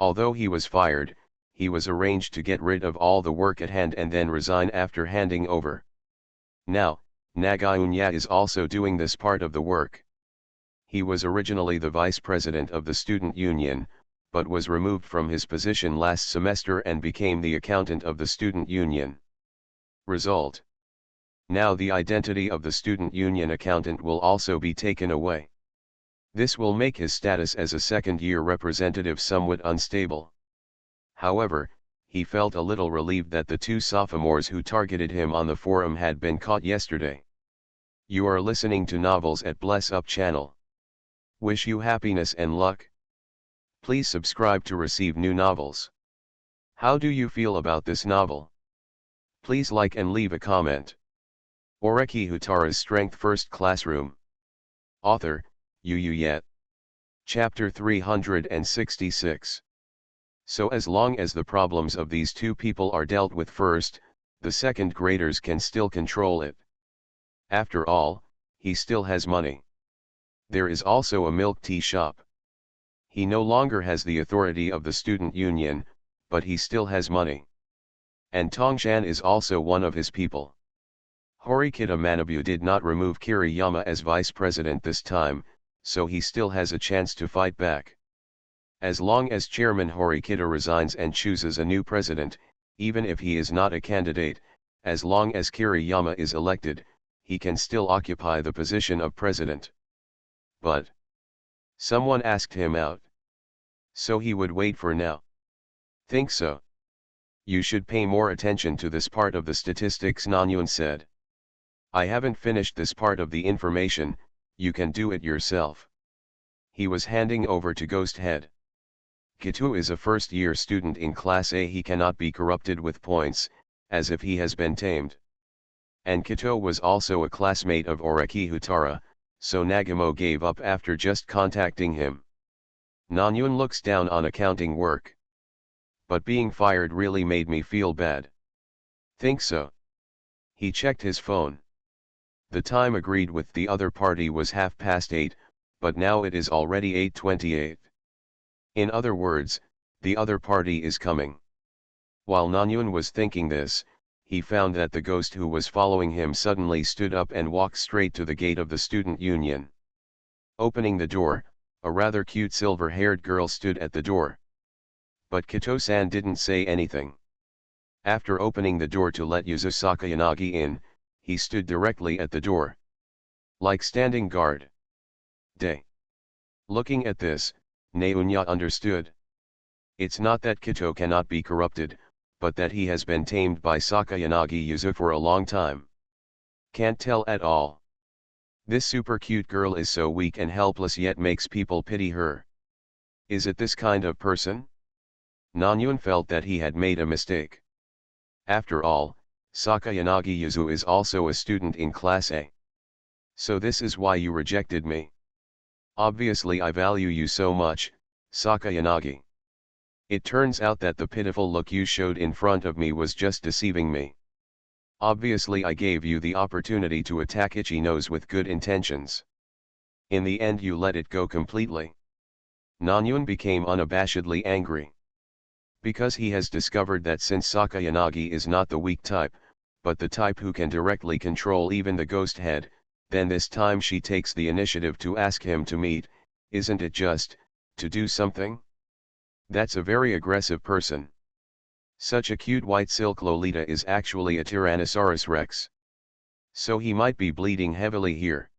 Although he was fired, he was arranged to get rid of all the work at hand and then resign after handing over. Now, Nagaunya is also doing this part of the work. He was originally the vice president of the student union, but was removed from his position last semester and became the accountant of the student union. Result: now the identity of the student union accountant will also be taken away. This will make his status as a second-year representative somewhat unstable. However, he felt a little relieved that the two sophomores who targeted him on the forum had been caught yesterday. You are listening to Novels at Bless Up channel. Wish you happiness and luck. Please subscribe to receive new novels. How do you feel about this novel? Please like and leave a comment. Oreki Houtarou's Strength First Classroom. Author, Yet. Chapter 366. So as long as the problems of these two people are dealt with first, the second graders can still control it. After all, he still has money. There is also a milk tea shop. He no longer has the authority of the student union, but he still has money. And Tongshan is also one of his people. Horikita Manabu did not remove Kiriyama as vice president this time, so he still has a chance to fight back. As long as Chairman Horikita resigns and chooses a new president, even if he is not a candidate, as long as Kiriyama is elected, he can still occupy the position of president. But someone asked him out. So he would wait for now. Think so? You should pay more attention to this part of the statistics, Nanyun said. I haven't finished this part of the information, you can do it yourself. He was handing over to Ghost Head. Kitu is a first-year student in Class A. He cannot be corrupted with points, as if he has been tamed. And Kitu was also a classmate of Oreki Houtarou, so Nagamo gave up after just contacting him. Nanyun looks down on accounting work. But being fired really made me feel bad. Think so? He checked his phone. The time agreed with the other party was 8:30, but now it is already 8:28. In other words, the other party is coming. While Nanyun was thinking this, he found that the ghost who was following him suddenly stood up and walked straight to the gate of the student union. Opening the door, a rather cute silver-haired girl stood at the door. But Kito-san didn't say anything. After opening the door to let Yuzo Sakayanagi in, he stood directly at the door. Like standing guard. Looking at this, Naunya understood. It's not that Kito cannot be corrupted, but that he has been tamed by Sakayanagi Yuzo for a long time. Can't tell at all. This super cute girl is so weak and helpless yet makes people pity her. Is it this kind of person? Nanyun felt that he had made a mistake. After all, Sakayanagi Yuzu is also a student in Class A. So this is why you rejected me. Obviously I value you so much, Sakayanagi. It turns out that the pitiful look you showed in front of me was just deceiving me. Obviously I gave you the opportunity to attack Ichinos with good intentions. In the end you let it go completely. Nanyun became unabashedly angry. Because he has discovered that since Sakayanagi is not the weak type, but the type who can directly control even the ghost head. Then this time she takes the initiative to ask him to meet, isn't it just, to do something? That's a very aggressive person. Such a cute white silk Lolita is actually a Tyrannosaurus Rex. So he might be bleeding heavily here.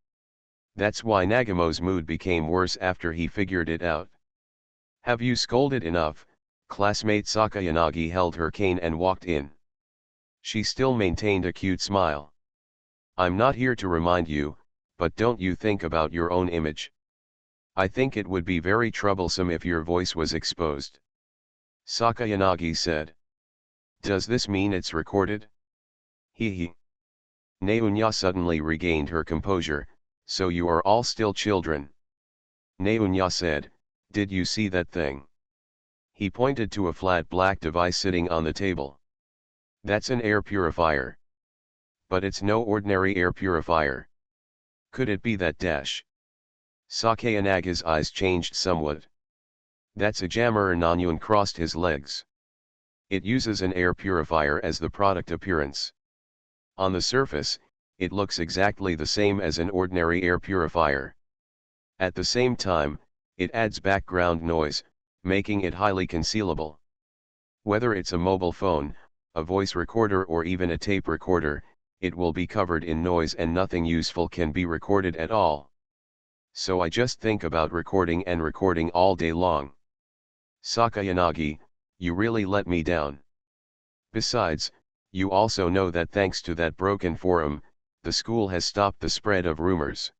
That's why Nagamo's mood became worse after he figured it out. Have you scolded enough? Classmate Sakayanagi held her cane and walked in. She still maintained a cute smile. I'm not here to remind you, but don't you think about your own image? I think it would be very troublesome if your voice was exposed. Sakayanagi said. Does this mean it's recorded? Hee. Neunya suddenly regained her composure. So you are all still children. Neunya said, did you see that thing? He pointed to a flat black device sitting on the table. That's an air purifier. But it's no ordinary air purifier. Could it be that dash? Sakayanaga's eyes changed somewhat. That's a jammer. Nanyun crossed his legs. It uses an air purifier as the product appearance. On the surface, it looks exactly the same as an ordinary air purifier. At the same time, it adds background noise, making it highly concealable. Whether it's a mobile phone, a voice recorder or even a tape recorder, it will be covered in noise and nothing useful can be recorded at all. So I just think about recording and recording all day long. Sakayanagi, you really let me down. Besides, you also know that thanks to that broken forum, the school has stopped the spread of rumors.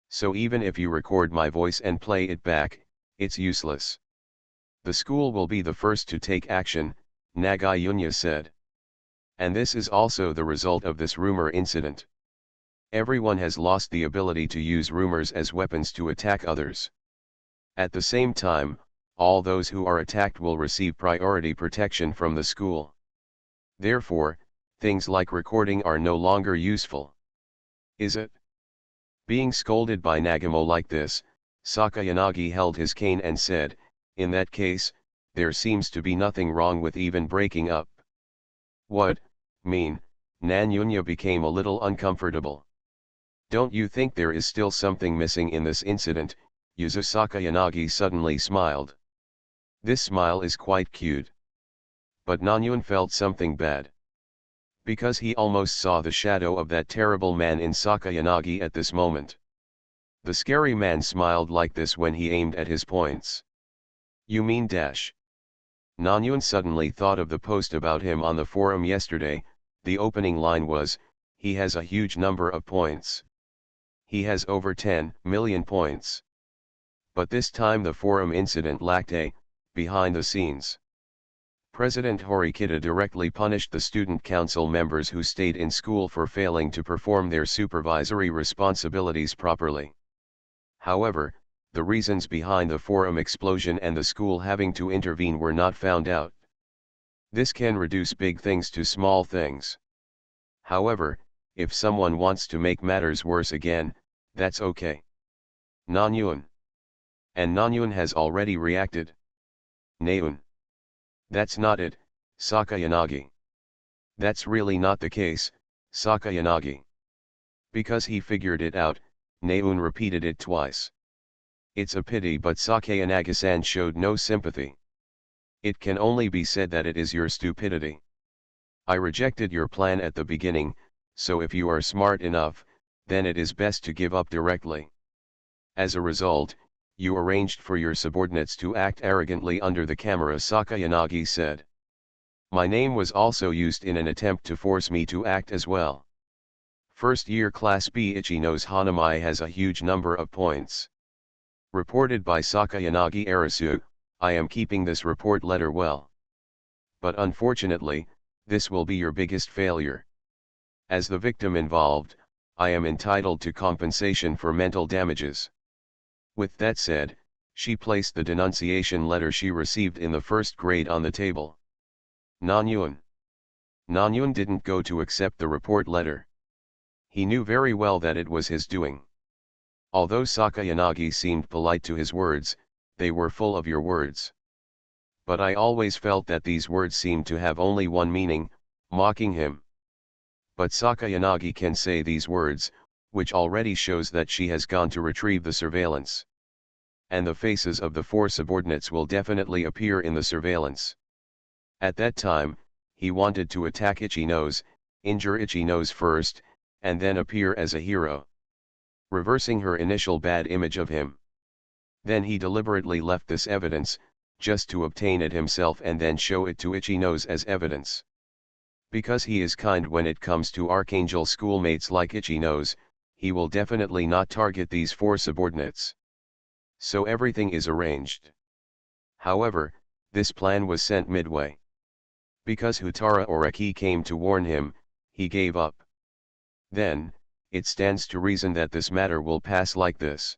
So even if you record my voice and play it back, it's useless. The school will be the first to take action, Nagayunya said. And this is also the result of this rumor incident. Everyone has lost the ability to use rumors as weapons to attack others. At the same time, all those who are attacked will receive priority protection from the school. Therefore, things like recording are no longer useful. Is it? Being scolded by Nagamo like this, Sakayanagi held his cane and said, in that case, there seems to be nothing wrong with even breaking up. What, mean? Nanyunya became a little uncomfortable. Don't you think there is still something missing in this incident? Yuzu Sakayanagi suddenly smiled. This smile is quite cute. But Nanyun felt something bad. Because he almost saw the shadow of that terrible man in Sakayanagi at this moment. The scary man smiled like this when he aimed at his points. You mean dash? Nanyun suddenly thought of the post about him on the forum yesterday. The opening line was, he has a huge number of points. He has over 10 million points. But this time the forum incident lacked a, behind the scenes. President Horikita directly punished the student council members who stayed in school for failing to perform their supervisory responsibilities properly. However, the reasons behind the forum explosion and the school having to intervene were not found out. This can reduce big things to small things. However, if someone wants to make matters worse again, that's okay. Nanyun. And Nanyun has already reacted. Neun. That's not it, Sakayanagi. That's really not the case, Sakayanagi. Because he figured it out, Neun repeated it twice. It's a pity, but Sakayanagi-san showed no sympathy. It can only be said that it is your stupidity. I rejected your plan at the beginning, so if you are smart enough, then it is best to give up directly. As a result, you arranged for your subordinates to act arrogantly under the camera, Sakayanagi said. My name was also used in an attempt to force me to act as well. First year Class B Ichino's Hanamai has a huge number of points. Reported by Sakayanagi Arisu, I am keeping this report letter well. But unfortunately, this will be your biggest failure. As the victim involved, I am entitled to compensation for mental damages. With that said, she placed the denunciation letter she received in the first grade on the table. Nanyun. Nanyun didn't go to accept the report letter. He knew very well that it was his doing. Although Sakayanagi seemed polite to his words, they were full of your words. But I always felt that these words seemed to have only one meaning, mocking him. But Sakayanagi can say these words, which already shows that she has gone to retrieve the surveillance. And the faces of the four subordinates will definitely appear in the surveillance. At that time, he wanted to attack Itchy Nose, injure Itchy Nose first, and then appear as a hero, reversing her initial bad image of him. Then he deliberately left this evidence, just to obtain it himself and then show it to Itchy Nose as evidence. Because he is kind when it comes to Archangel schoolmates like Itchy Nose, he will definitely not target these four subordinates. So everything is arranged. However, this plan was sent midway. Because Houtarou Oreki came to warn him, he gave up. Then, it stands to reason that this matter will pass like this.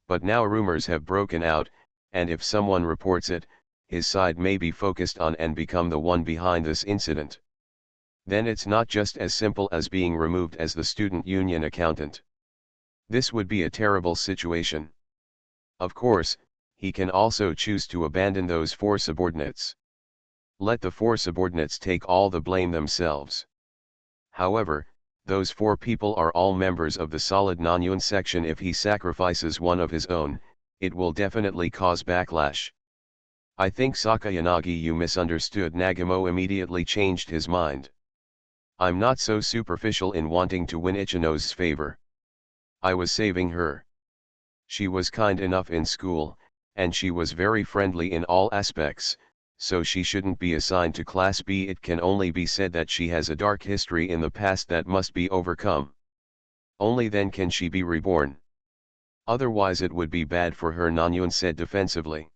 But now rumors have broken out, and if someone reports it, his side may be focused on and become the one behind this incident. Then it's not just as simple as being removed as the student union accountant. This would be a terrible situation. Of course, he can also choose to abandon those four subordinates. Let the four subordinates take all the blame themselves. However, those four people are all members of the solid non-Yun section. If he sacrifices one of his own, it will definitely cause backlash. I think Sakayanagi, you misunderstood. Nagamo immediately changed his mind. I'm not so superficial in wanting to win Ichino's favor. I was saving her. She was kind enough in school, and she was very friendly in all aspects, so she shouldn't be assigned to Class B. It can only be said that she has a dark history in the past that must be overcome. Only then can she be reborn. Otherwise it would be bad for her, Nanyun said defensively.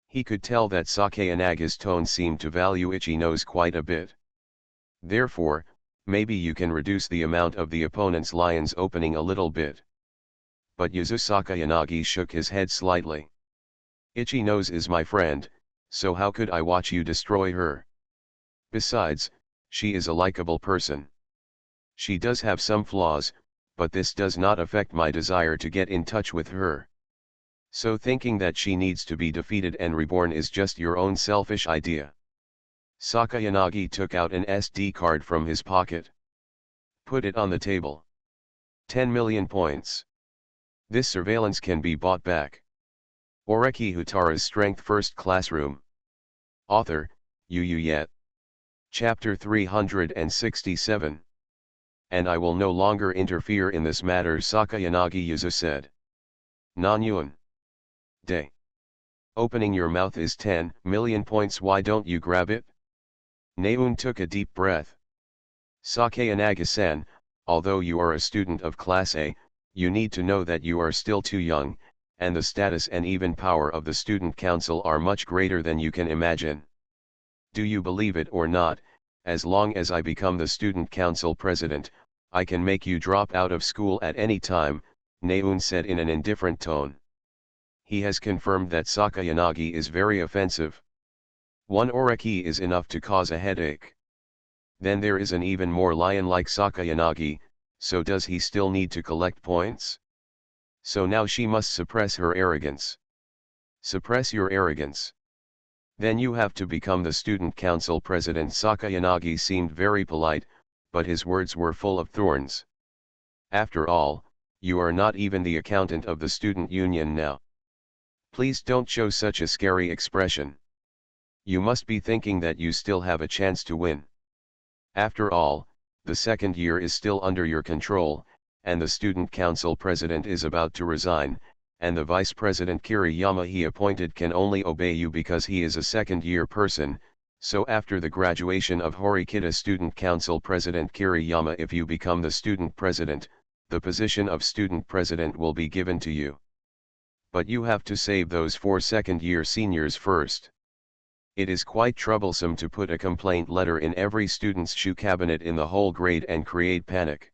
He could tell that Sakayanaga's tone seemed to value Itchy Nose quite a bit. Therefore, maybe you can reduce the amount of the opponent's lion's opening a little bit. But Yuzu Sakayanagi shook his head slightly. Itchy Nose is my friend, so how could I watch you destroy her? Besides, she is a likable person. She does have some flaws, but this does not affect my desire to get in touch with her. So thinking that she needs to be defeated and reborn is just your own selfish idea. Sakayanagi took out an SD card from his pocket. Put it on the table. 10 million points. This surveillance can be bought back. Oreki Houtarou's Strength First Classroom. Author, Yu Yet. Chapter 367. And I will no longer interfere in this matter, Sakayanagi Yuzu said. Nanyun. Day. Opening your mouth is 10 million points, why don't you grab it? Naun took a deep breath. Sakayanagi-san, although you are a student of Class A, you need to know that you are still too young, and the status and even power of the student council are much greater than you can imagine. Do you believe it or not, as long as I become the student council president, I can make you drop out of school at any time, Naun said in an indifferent tone. He has confirmed that Sakayanagi is very offensive. One Oreki is enough to cause a headache. Then there is an even more lion like Sakayanagi, so does he still need to collect points? So now she must suppress her arrogance. Suppress your arrogance. Then you have to become the student council president. Sakayanagi seemed very polite, but his words were full of thorns. After all, you are not even the accountant of the student union now. Please don't show such a scary expression. You must be thinking that you still have a chance to win. After all, the second year is still under your control, and the student council president is about to resign, and the vice president Kiriyama he appointed can only obey you because he is a second-year person. So after the graduation of Horikita student council president Kiriyama, if you become the student president, the position of student president will be given to you. But you have to save those 4 second-year seniors first. It is quite troublesome to put a complaint letter in every student's shoe cabinet in the whole grade and create panic.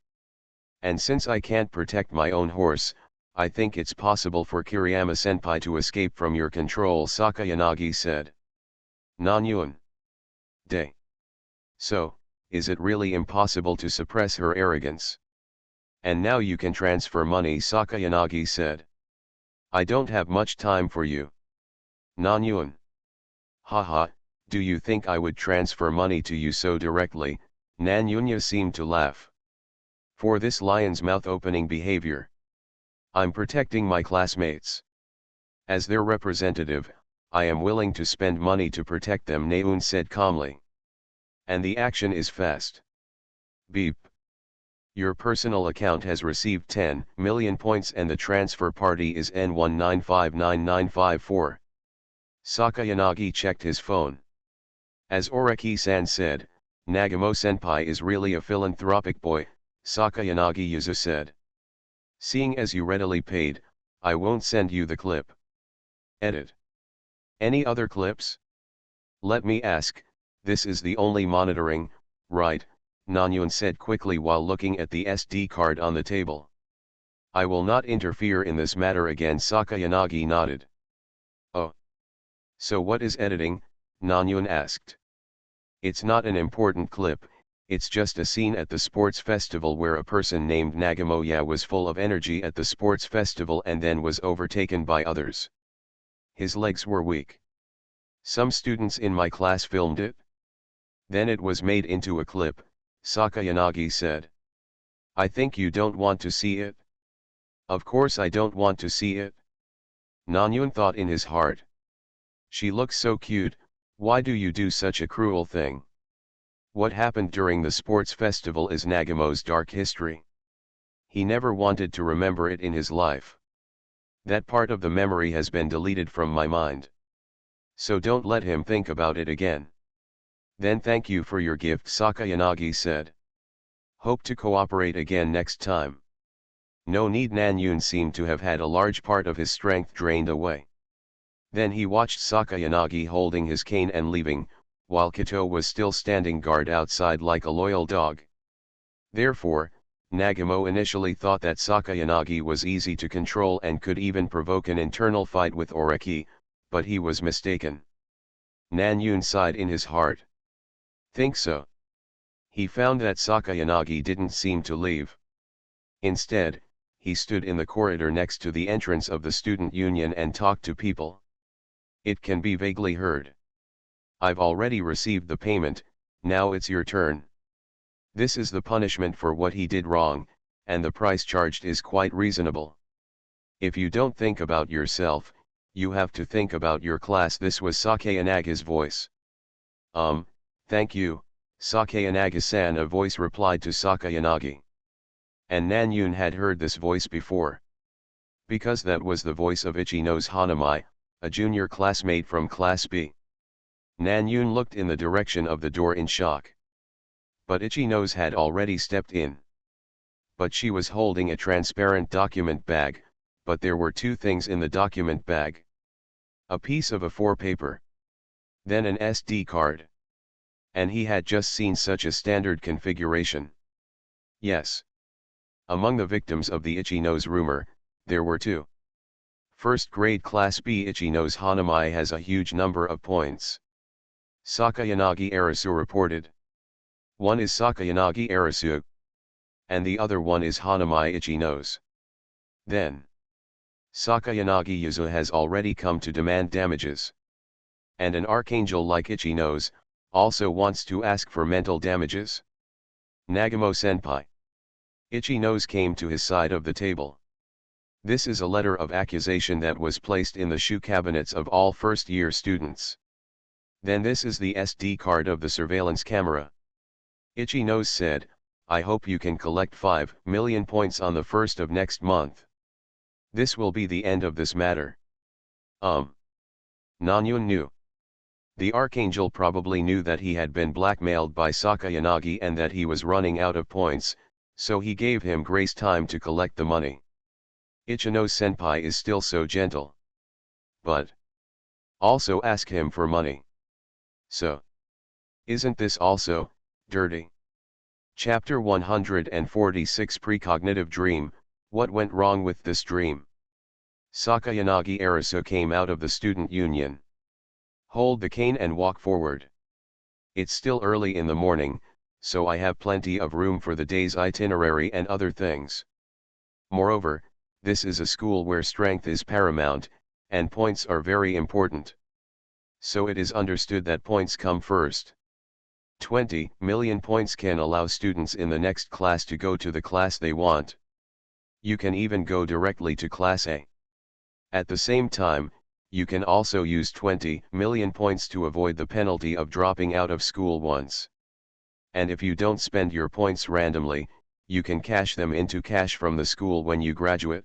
And since I can't protect my own horse, I think it's possible for Kiriyama-senpai to escape from your control, Sakayanagi said. Nanyun. Day. So, is it really impossible to suppress her arrogance? And now you can transfer money, Sakayanagi said. I don't have much time for you. Nanyun. Haha, do you think I would transfer money to you so directly? Nanyunya seemed to laugh. For this lion's mouth-opening behavior. I'm protecting my classmates. As their representative, I am willing to spend money to protect them, Naeun said calmly. And the action is fast. Beep. Your personal account has received 10 million points and the transfer party is N1959954. Sakayanagi checked his phone. As Oreki-san said, Nagamo-senpai is really a philanthropic boy, Sakayanagi Yuzu said. Seeing as you readily paid, I won't send you the clip. Edit. Any other clips? Let me ask, this is the only monitoring, right? Nanyun said quickly while looking at the SD card on the table. I will not interfere in this matter again, Sakayanagi nodded. Oh. So what is editing? Nanyun asked. It's not an important clip, it's just a scene at the sports festival where a person named Nagamoya was full of energy at the sports festival and then was overtaken by others. His legs were weak. Some students in my class filmed it. Then it was made into a clip, Sakayanagi said. I think you don't want to see it. Of course I don't want to see it. Nanyun thought in his heart. She looks so cute, why do you do such a cruel thing? What happened during the sports festival is Nagamo's dark history. He never wanted to remember it in his life. That part of the memory has been deleted from my mind. So don't let him think about it again. Then thank you for your gift, Sakayanagi said. Hope to cooperate again next time. No need. Nanyun seemed to have had a large part of his strength drained away. Then he watched Sakayanagi holding his cane and leaving, while Kato was still standing guard outside like a loyal dog. Therefore, Nagamo initially thought that Sakayanagi was easy to control and could even provoke an internal fight with Oreki, but he was mistaken. Nanyun sighed in his heart. Think so? He found that Sakayanagi didn't seem to leave. Instead, he stood in the corridor next to the entrance of the student union and talked to people. It can be vaguely heard. I've already received the payment, now it's your turn. This is the punishment for what he did wrong, and the price charged is quite reasonable. If you don't think about yourself, you have to think about your class. This was Sakayanaga's voice. Thank you, Sakayanagi-san, a voice replied to Sakayanagi. And Nanyun had heard this voice before. Because that was the voice of Ichino's Hanamai, a junior classmate from Class B. Nanyun looked in the direction of the door in shock. But Ichino's had already stepped in. But she was holding a transparent document bag, but there were two things in the document bag. A piece of A4 paper. Then an SD card. And he had just seen such a standard configuration. Yes. Among the victims of the Ichino's rumor, there were two. First grade Class B Ichino's Hanamai has a huge number of points. Sakayanagi Arisu reported. One is Sakayanagi Arisu. And the other one is Hanamai Ichino's. Then. Sakayanagi Yuzu has already come to demand damages. And an archangel like Ichino's, also wants to ask for mental damages. Nagamo-senpai. Ichino's came to his side of the table. This is a letter of accusation that was placed in the shoe cabinets of all first-year students. Then this is the SD card of the surveillance camera. Ichino's said, I hope you can collect 5 million points on the 1st of next month. This will be the end of this matter. Nanyun knew. The archangel probably knew that he had been blackmailed by Sakayanagi and that he was running out of points, so he gave him grace time to collect the money. Ichino-senpai is still so gentle. But also ask him for money. So, isn't this also dirty? Chapter 146 Precognitive Dream, What went wrong with this dream? Sakayanagi Arisu came out of the student union. Hold the cane and walk forward. It's still early in the morning, so I have plenty of room for the day's itinerary and other things. Moreover, this is a school where strength is paramount, and points are very important. So it is understood that points come first. 20 million points can allow students in the next class to go to the class they want. You can even go directly to Class A. At the same time, you can also use 20 million points to avoid the penalty of dropping out of school once. And if you don't spend your points randomly, you can cash them into cash from the school when you graduate.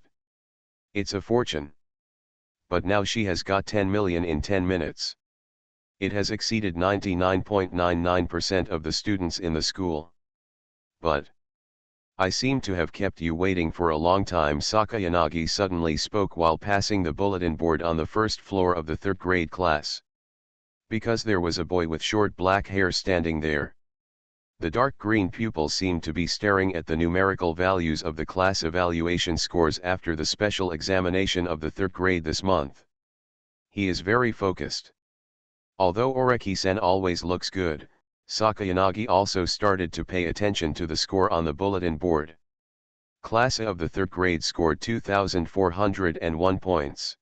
It's a fortune. But now she has got 10 million in 10 minutes. It has exceeded 99.99% of the students in the school. But I seem to have kept you waiting for a long time. Sakayanagi suddenly spoke while passing the bulletin board on the first floor of the third grade class. Because there was a boy with short black hair standing there. The dark green pupil seemed to be staring at the numerical values of the class evaluation scores after the special examination of the third grade this month. He is very focused. Although Oreki-san always looks good, Sakayanagi also started to pay attention to the score on the bulletin board. Class A of the third grade scored 2,401 points.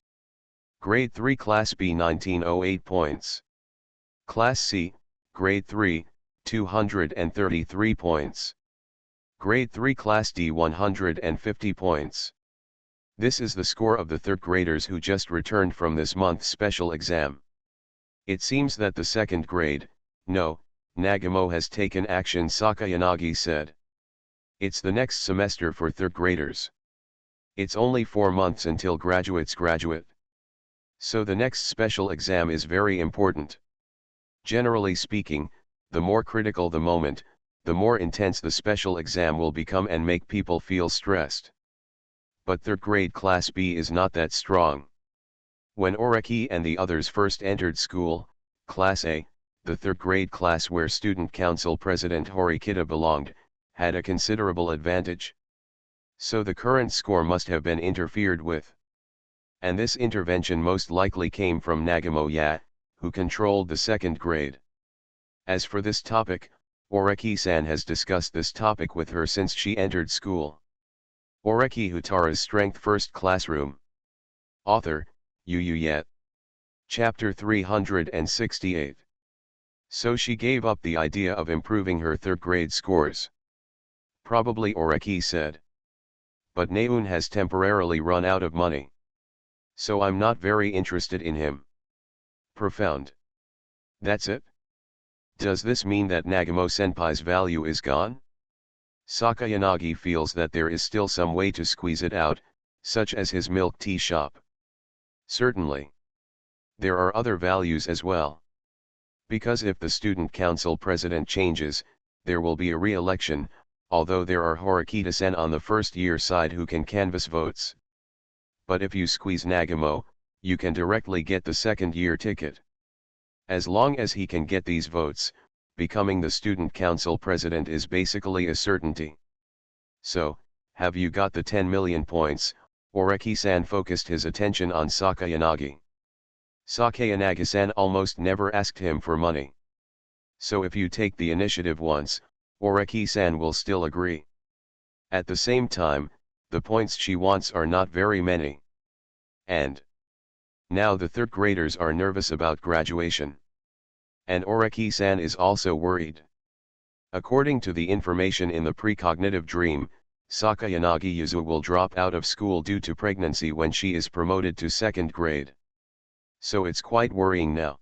Grade 3 Class B 1908 points. Class C, Grade 3, 233 points. Grade 3 Class D 150 points. This is the score of the third graders who just returned from this month's special exam. It seems that the second grade, no, Nagamo has taken action, Sakayanagi said. It's the next semester for third graders. It's only 4 months until graduates graduate. So the next special exam is very important. Generally speaking, the more critical the moment, the more intense the special exam will become and make people feel stressed. But third grade Class B is not that strong. When Oreki and the others first entered school, Class A, the third grade class where Student Council President Horikita belonged, had a considerable advantage. So the current score must have been interfered with. And this intervention most likely came from Nagamo, who controlled the second grade. As for this topic, Oreki-san has discussed this topic with her since she entered school. Oreki Houtarou's Strength First Classroom. Author, Yet. Chapter 368. So she gave up the idea of improving her third grade scores. Probably, Oreki said. But Naun has temporarily run out of money. So I'm not very interested in him. Profound. That's it? Does this mean that Nagamo-senpai's value is gone? Sakayanagi feels that there is still some way to squeeze it out, such as his milk tea shop. Certainly. There are other values as well. Because if the student council president changes, there will be a re-election, although there are Horikita-sen on the first year side who can canvass votes. But if you squeeze Nagamo, you can directly get the second year ticket. As long as he can get these votes, becoming the student council president is basically a certainty. So, have you got the 10 million points? Oreki-san focused his attention on Sakayanagi. Sakayanagi-san almost never asked him for money. So if you take the initiative once, Oreki-san will still agree. At the same time, the points she wants are not very many. And now the third graders are nervous about graduation. And Oreki-san is also worried. According to the information in the precognitive dream, Sakayanagi Yuzu will drop out of school due to pregnancy when she is promoted to second grade. So it's quite worrying now.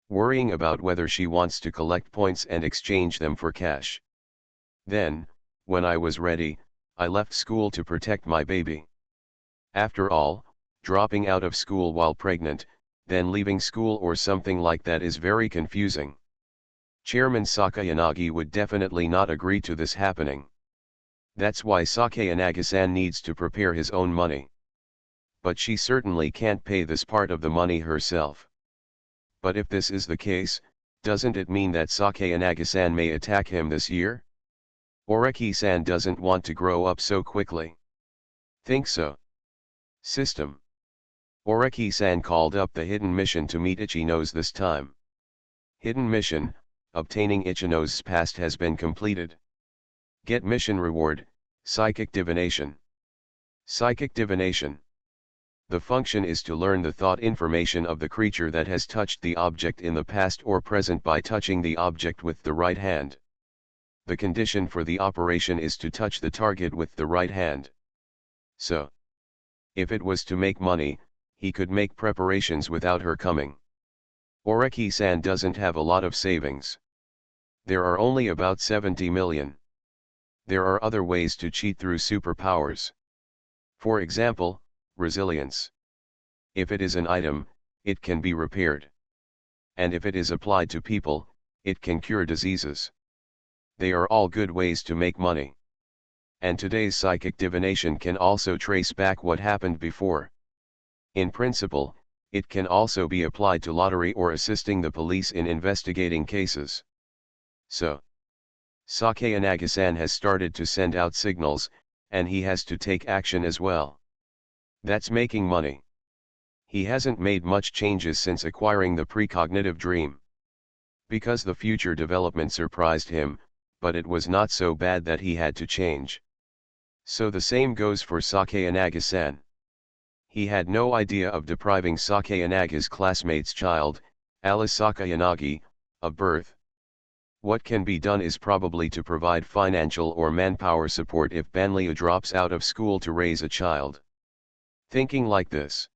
Worrying about whether she wants to collect points and exchange them for cash. Then, when I was ready, I left school to protect my baby. After all, dropping out of school while pregnant, then leaving school or something like that is very confusing. Chairman Sakayanagi would definitely not agree to this happening. That's why Sakayanagi-san needs to prepare his own money. But she certainly can't pay this part of the money herself. But if this is the case, doesn't it mean that Sakayanagi-san may attack him this year? Oreki-san doesn't want to grow up so quickly. Think so. System. Oreki-san called up the hidden mission to meet Ichino's this time. Hidden mission, obtaining Ichino's past has been completed. Get mission reward, Psychic Divination. Psychic Divination. The function is to learn the thought information of the creature that has touched the object in the past or present by touching the object with the right hand. The condition for the operation is to touch the target with the right hand. So, if it was to make money, he could make preparations without her coming. Oreki-san doesn't have a lot of savings. There are only about 70 million. There are other ways to cheat through superpowers. For example, resilience. If it is an item, it can be repaired. And if it is applied to people, it can cure diseases. They are all good ways to make money. And today's psychic divination can also trace back what happened before. In principle, it can also be applied to lottery or assisting the police in investigating cases. So, Sakayanagi-san has started to send out signals, and he has to take action as well. That's making money. He hasn't made much changes since acquiring the precognitive dream. Because the future development surprised him, but it was not so bad that he had to change. So the same goes for Sakayanagi-san. He had no idea of depriving Sakayanaga's classmate's child, Alice Sakayanagi, of birth. What can be done is probably to provide financial or manpower support if Banlieu drops out of school to raise a child. Thinking like this.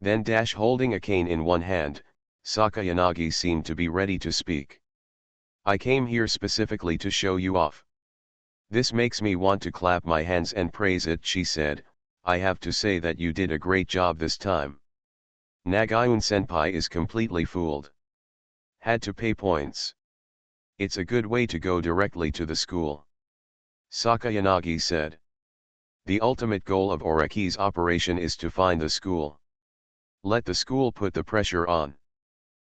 Then holding a cane in one hand, Sakayanagi seemed to be ready to speak. I came here specifically to show you off. This makes me want to clap my hands and praise it, she said. I have to say that you did a great job this time. Nagaun-senpai is completely fooled. Had to pay points. It's a good way to go directly to the school. Sakayanagi said. The ultimate goal of Oreki's operation is to find the school. Let the school put the pressure on.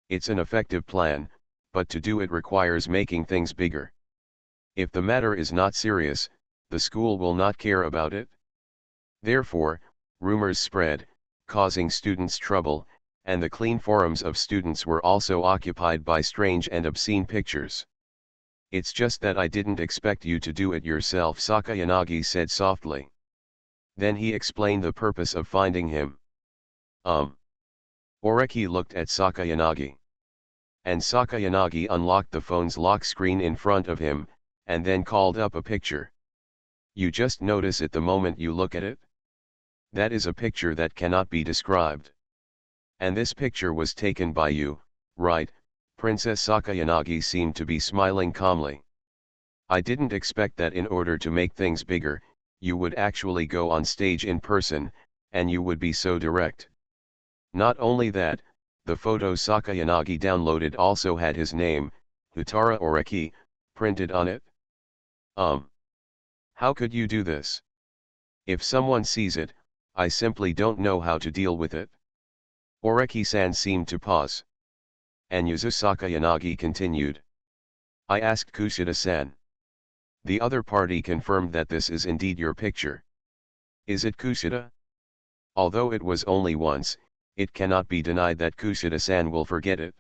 It's an effective plan, but to do it requires making things bigger. If the matter is not serious, the school will not care about it. Therefore, rumors spread, causing students trouble, and the clean forums of students were also occupied by strange and obscene pictures. It's just that I didn't expect you to do it yourself, Sakayanagi said softly. Then he explained the purpose of finding him. Oreki looked at Sakayanagi. And Sakayanagi unlocked the phone's lock screen in front of him, and then called up a picture. You just notice it the moment you look at it? That is a picture that cannot be described. And this picture was taken by you, right? Princess Sakayanagi seemed to be smiling calmly. I didn't expect that in order to make things bigger, you would actually go on stage in person, and you would be so direct. Not only that, the photo Sakayanagi downloaded also had his name, Houtarou Oreki, printed on it. How could you do this? If someone sees it, I simply don't know how to deal with it. Oreki-san seemed to pause. And Yuzu Sakayanagi continued. I asked Kushida-san. The other party confirmed that this is indeed your picture. Is it Kushida? Although it was only once, it cannot be denied that Kushida-san will forget it.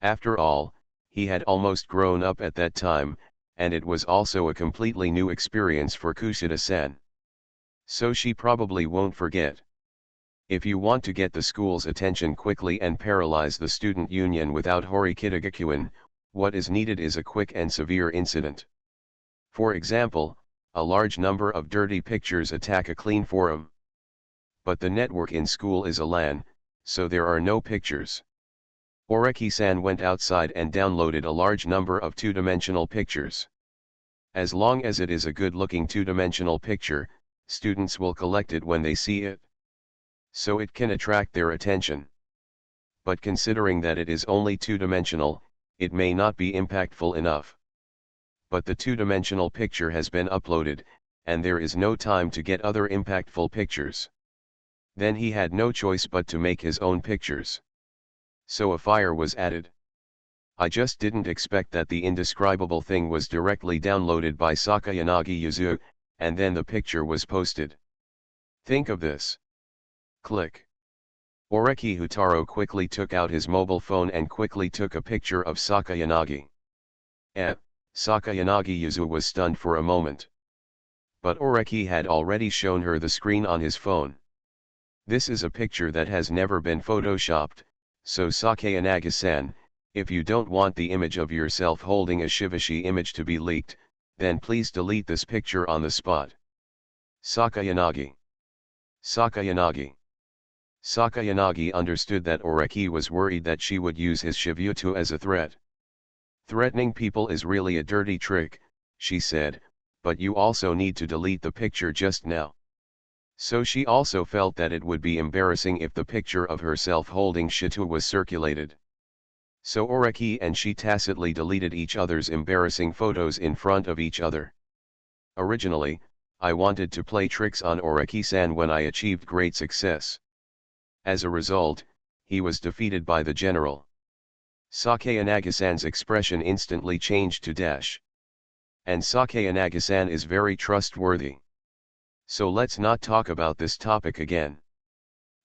After all, he had almost grown up at that time, and it was also a completely new experience for Kushida-san. So she probably won't forget. If you want to get the school's attention quickly and paralyze the student union without Horikitagakuin, what is needed is a quick and severe incident. For example, a large number of dirty pictures attack a clean forum. But the network in school is a LAN, so there are no pictures. Oreki-san went outside and downloaded a large number of two-dimensional pictures. As long as it is a good-looking two-dimensional picture, students will collect it when they see it. So it can attract their attention. But considering that it is only two-dimensional, it may not be impactful enough. But the two-dimensional picture has been uploaded, and there is no time to get other impactful pictures. Then he had no choice but to make his own pictures. So a fire was added. I just didn't expect that the indescribable thing was directly downloaded by Sakayanagi Yuzu, and then the picture was posted. Think of this. Click. Oreki Houtarou quickly took out his mobile phone and quickly took a picture of Sakayanagi. Sakayanagi Yuzu was stunned for a moment. But Oreki had already shown her the screen on his phone. This is a picture that has never been photoshopped, so Sakayanagi-san, if you don't want the image of yourself holding a Shivashi image to be leaked, then please delete this picture on the spot. Sakayanagi. Sakayanagi. Sakayanagi understood that Oreki was worried that she would use his Shivyuto as a threat. Threatening people is really a dirty trick, she said, but you also need to delete the picture just now. So she also felt that it would be embarrassing if the picture of herself holding Shitu was circulated. So Oreki and she tacitly deleted each other's embarrassing photos in front of each other. Originally, I wanted to play tricks on Oreki-san when I achieved great success. As a result, he was defeated by the general. Sakayanagi-san's expression instantly changed to dash. And Sakayanagi-san is very trustworthy. So let's not talk about this topic again.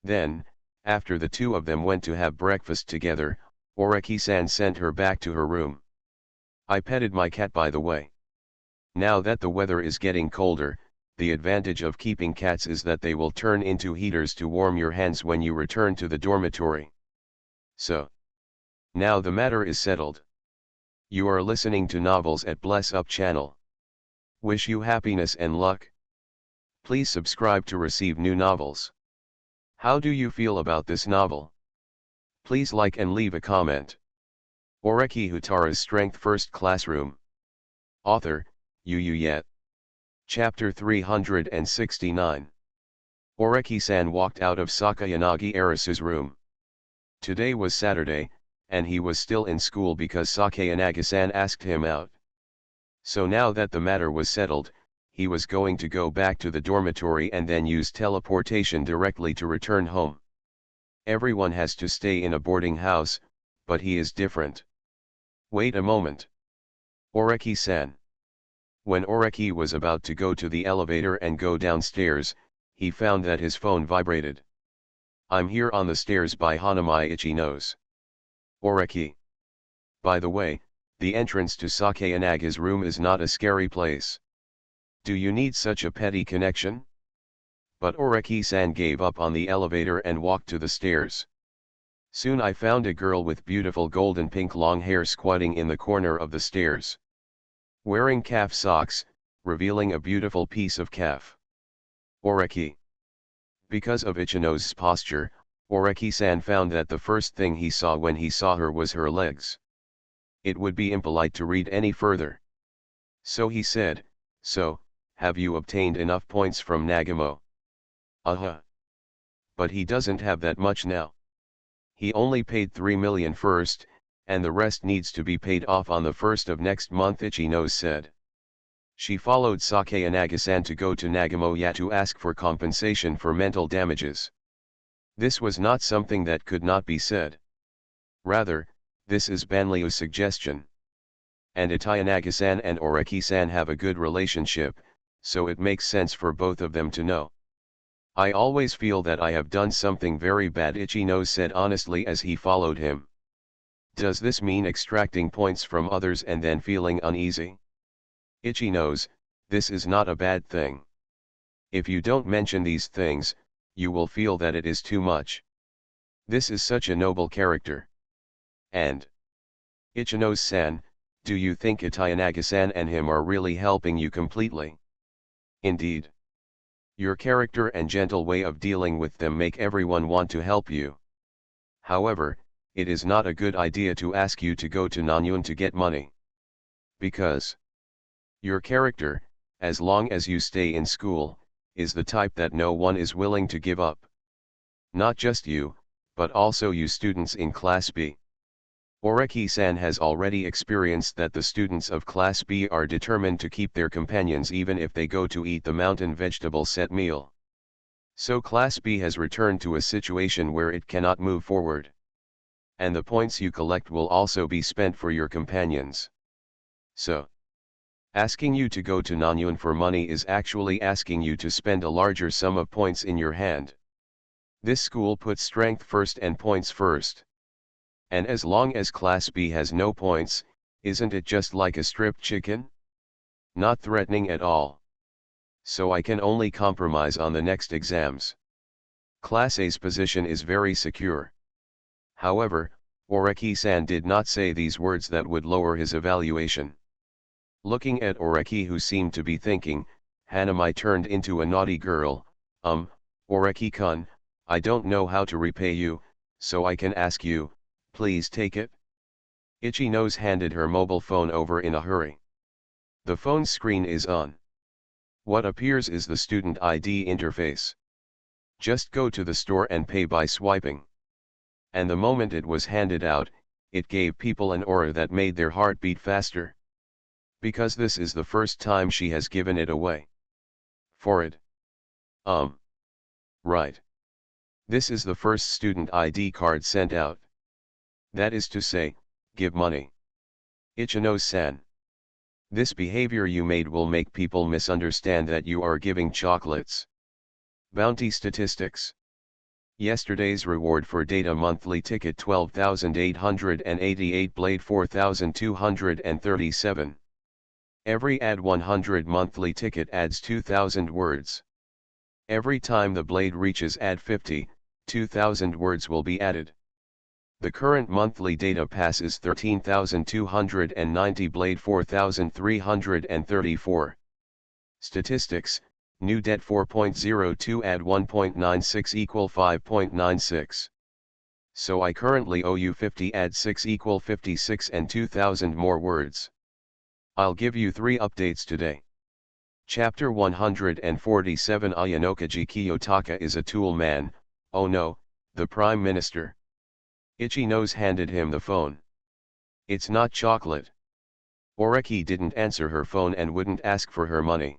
Then, after the two of them went to have breakfast together, Oreki-san sent her back to her room. I petted my cat, by the way. Now that the weather is getting colder, the advantage of keeping cats is that they will turn into heaters to warm your hands when you return to the dormitory. So, now the matter is settled. You are listening to novels at Bless Up channel. Wish you happiness and luck. Please subscribe to receive new novels. How do you feel about this novel? Please like and leave a comment. Oreki Houtarou's Strength First Classroom. Author, Yet. Chapter 369. Oreki-san walked out of Sakayanagi Arisu's room. Today was Saturday, and he was still in school because Sakayanagi-san asked him out. So now that the matter was settled, he was going to go back to the dormitory and then use teleportation directly to return home. Everyone has to stay in a boarding house, but he is different. Wait a moment. Oreki-san. When Oreki was about to go to the elevator and go downstairs, he found that his phone vibrated. I'm here on the stairs by Hanamai Ichino's. Oreki. By the way, the entrance to Sakayanaga's room is not a scary place. Do you need such a petty connection? But Oreki-san gave up on the elevator and walked to the stairs. Soon I found a girl with beautiful golden pink long hair squatting in the corner of the stairs. Wearing calf socks, revealing a beautiful piece of calf. Oreki. Because of Ichino's posture, Oreki-san found that the first thing he saw when he saw her was her legs. It would be impolite to read any further. So he said, "So, have you obtained enough points from Nagamo?" But he doesn't have that much now. He only paid 3 million first, and the rest needs to be paid off on the 1st of next month, Ichino said. She followed Sakayanagi-san to go to Nagamoya to ask for compensation for mental damages. This was not something that could not be said. Rather, this is Banliu's suggestion. And Itayanagi-san and Oreki-san have a good relationship, so it makes sense for both of them to know. I always feel that I have done something very bad, Ichino said honestly as he followed him. Does this mean extracting points from others and then feeling uneasy? Ichino's, this is not a bad thing. If you don't mention these things, you will feel that it is too much. This is such a noble character. And Ichino-san, do you think Itayanagi-san and him are really helping you completely? Indeed. Your character and gentle way of dealing with them make everyone want to help you. However, it is not a good idea to ask you to go to Nanyun to get money. Because your character, as long as you stay in school, is the type that no one is willing to give up. Not just you, but also you students in Class B. Oreki-san has already experienced that the students of Class B are determined to keep their companions even if they go to eat the mountain vegetable set meal. So Class B has returned to a situation where it cannot move forward. And the points you collect will also be spent for your companions. So, asking you to go to Nanyun for money is actually asking you to spend a larger sum of points in your hand. This school puts strength first and points first. And as long as Class B has no points, isn't it just like a stripped chicken? Not threatening at all. So I can only compromise on the next exams. Class A's position is very secure. However, Oreki-san did not say these words that would lower his evaluation. Looking at Oreki, who seemed to be thinking, Hanami turned into a naughty girl. Oreki-kun, I don't know how to repay you, so I can ask you, please take it? Ichi-nose handed her mobile phone over in a hurry. The phone's screen is on. What appears is the student ID interface. Just go to the store and pay by swiping. And the moment it was handed out, it gave people an aura that made their heart beat faster. Because this is the first time she has given it away. For it. Right. This is the first student ID card sent out. That is to say, give money. Ichino-san. This behavior you made will make people misunderstand that you are giving chocolates. Bounty statistics. Yesterday's reward for data monthly ticket 12,888 blade 4,237. Every add 100 monthly ticket adds 2,000 words. Every time the blade reaches add 50, 2,000 words will be added. The current monthly data pass is 13,290 blade 4,334. Statistics, new debt 4.02 add 1.96 equal 5.96. So I currently owe you 50 add 6 equal 56 and 2,000 more words. I'll give you 3 updates today. Chapter 147 Ayanokaji Kiyotaka is a tool man, oh no, the Prime Minister. Ichi-nose handed him the phone. It's not chocolate. Oreki didn't answer her phone and wouldn't ask for her money.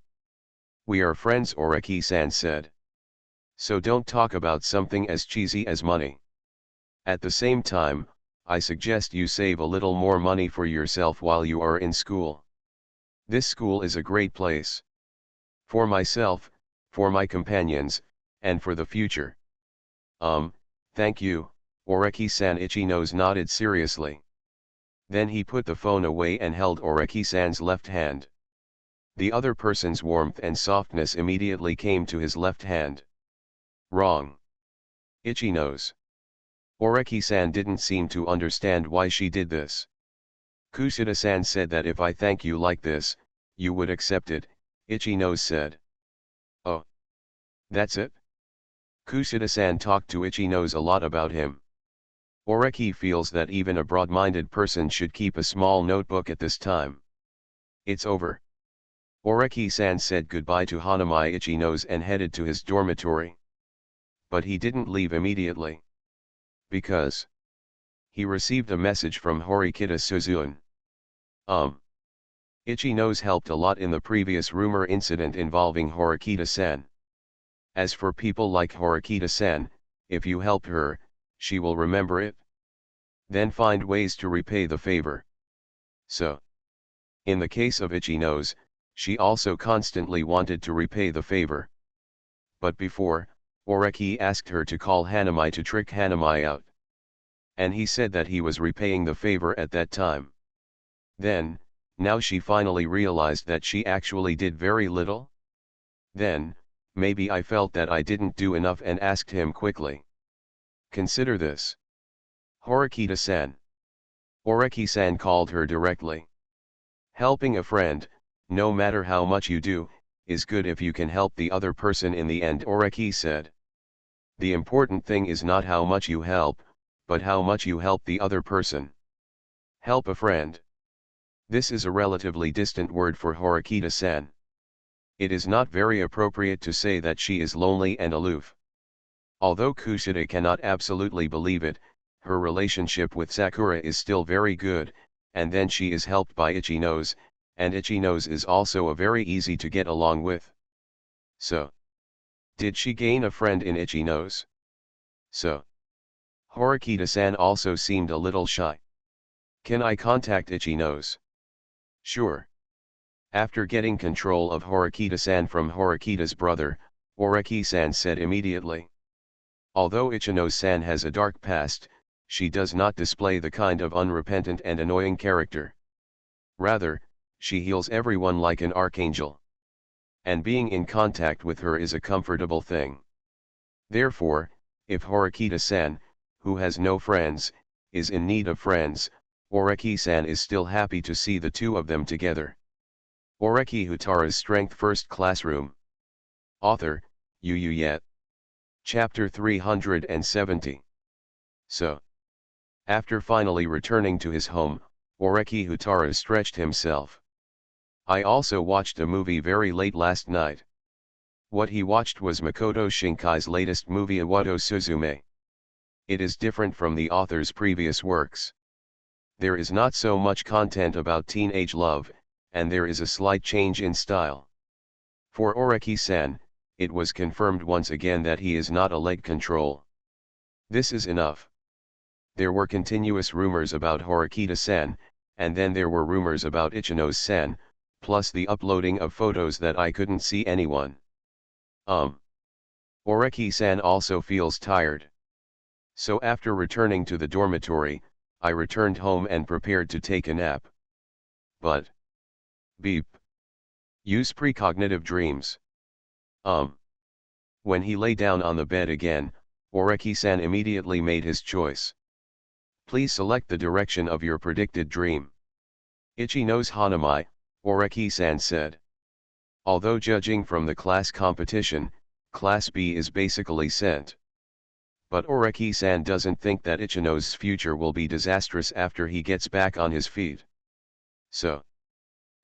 We are friends, Oreki-san said. So don't talk about something as cheesy as money. At the same time, I suggest you save a little more money for yourself while you are in school. This school is a great place. For myself, for my companions, and for the future. Thank you, Oreki-san. Ichi-nose nodded seriously. Then he put the phone away and held Oreki-san's left hand. The other person's warmth and softness immediately came to his left hand. Wrong. Ichi-nose. Oreki-san didn't seem to understand why she did this. Kushida-san said that if I thank you like this, you would accept it, Ichi-nose said. Oh. That's it? Kushida-san talked to Ichi-nose a lot about him. Oreki feels that even a broad-minded person should keep a small notebook at this time. It's over. Oreki-san said goodbye to Hanami Ichi-nose and headed to his dormitory. But he didn't leave immediately. Because he received a message from Horikita Suzune. Ichi-nose helped a lot in the previous rumor incident involving Horikita-san. As for people like Horikita-san, if you help her, she will remember it. Then find ways to repay the favor. So, in the case of Ichi-nose, she also constantly wanted to repay the favor. But before, Oreki asked her to call Hanami to trick Hanami out. And he said that he was repaying the favor at that time. Then, now she finally realized that she actually did very little? Then, maybe I felt that I didn't do enough and asked him quickly. Consider this. Horikita-san. Oreki-san called her directly. Helping a friend, no matter how much you do, is good if you can help the other person in the end, Oreki said. The important thing is not how much you help, but how much you help the other person. Help a friend. This is a relatively distant word for Horikita-san. It is not very appropriate to say that she is lonely and aloof. Although Kushida cannot absolutely believe it, her relationship with Sakura is still very good, and then she is helped by Ichi-nose, and Ichi-nose is also a very easy to get along with. So, did she gain a friend in Ichi-nose? So, Horikita-san also seemed a little shy. Can I contact Ichi-nose? Sure. After getting control of Horikita-san from Horikita's brother, Oreki-san said immediately. Although Ichi-nose-san has a dark past, she does not display the kind of unrepentant and annoying character. Rather, she heals everyone like an archangel. And being in contact with her is a comfortable thing. Therefore, If Horikita-san, who has no friends, is in need of friends, Oreki-san is still happy to see the two of them together. Oreki Houtarou's Strength First Classroom. Author, Yu Yet. Chapter 370. So. After finally returning to his home, Oreki Houtarou stretched himself. I also watched a movie very late last night. What he watched was Makoto Shinkai's latest movie Awato Suzume. It is different from the author's previous works. There is not so much content about teenage love, and there is a slight change in style. For Oreki-san, it was confirmed once again that he is not a leg control. This is enough. There were continuous rumors about Horikita-san, and then there were rumors about Ichino's-san, plus the uploading of photos that I couldn't see anyone. Oreki-san also feels tired. So after returning to the dormitory, I returned home and prepared to take a nap. But. Beep. Use precognitive dreams. When he lay down on the bed again, Oreki-san immediately made his choice. Please select the direction of your predicted dream. Ichino's Hanamai, Oreki-san said. Although judging from the class competition, Class B is basically sent. But Oreki-san doesn't think that Ichino's future will be disastrous after he gets back on his feet. So.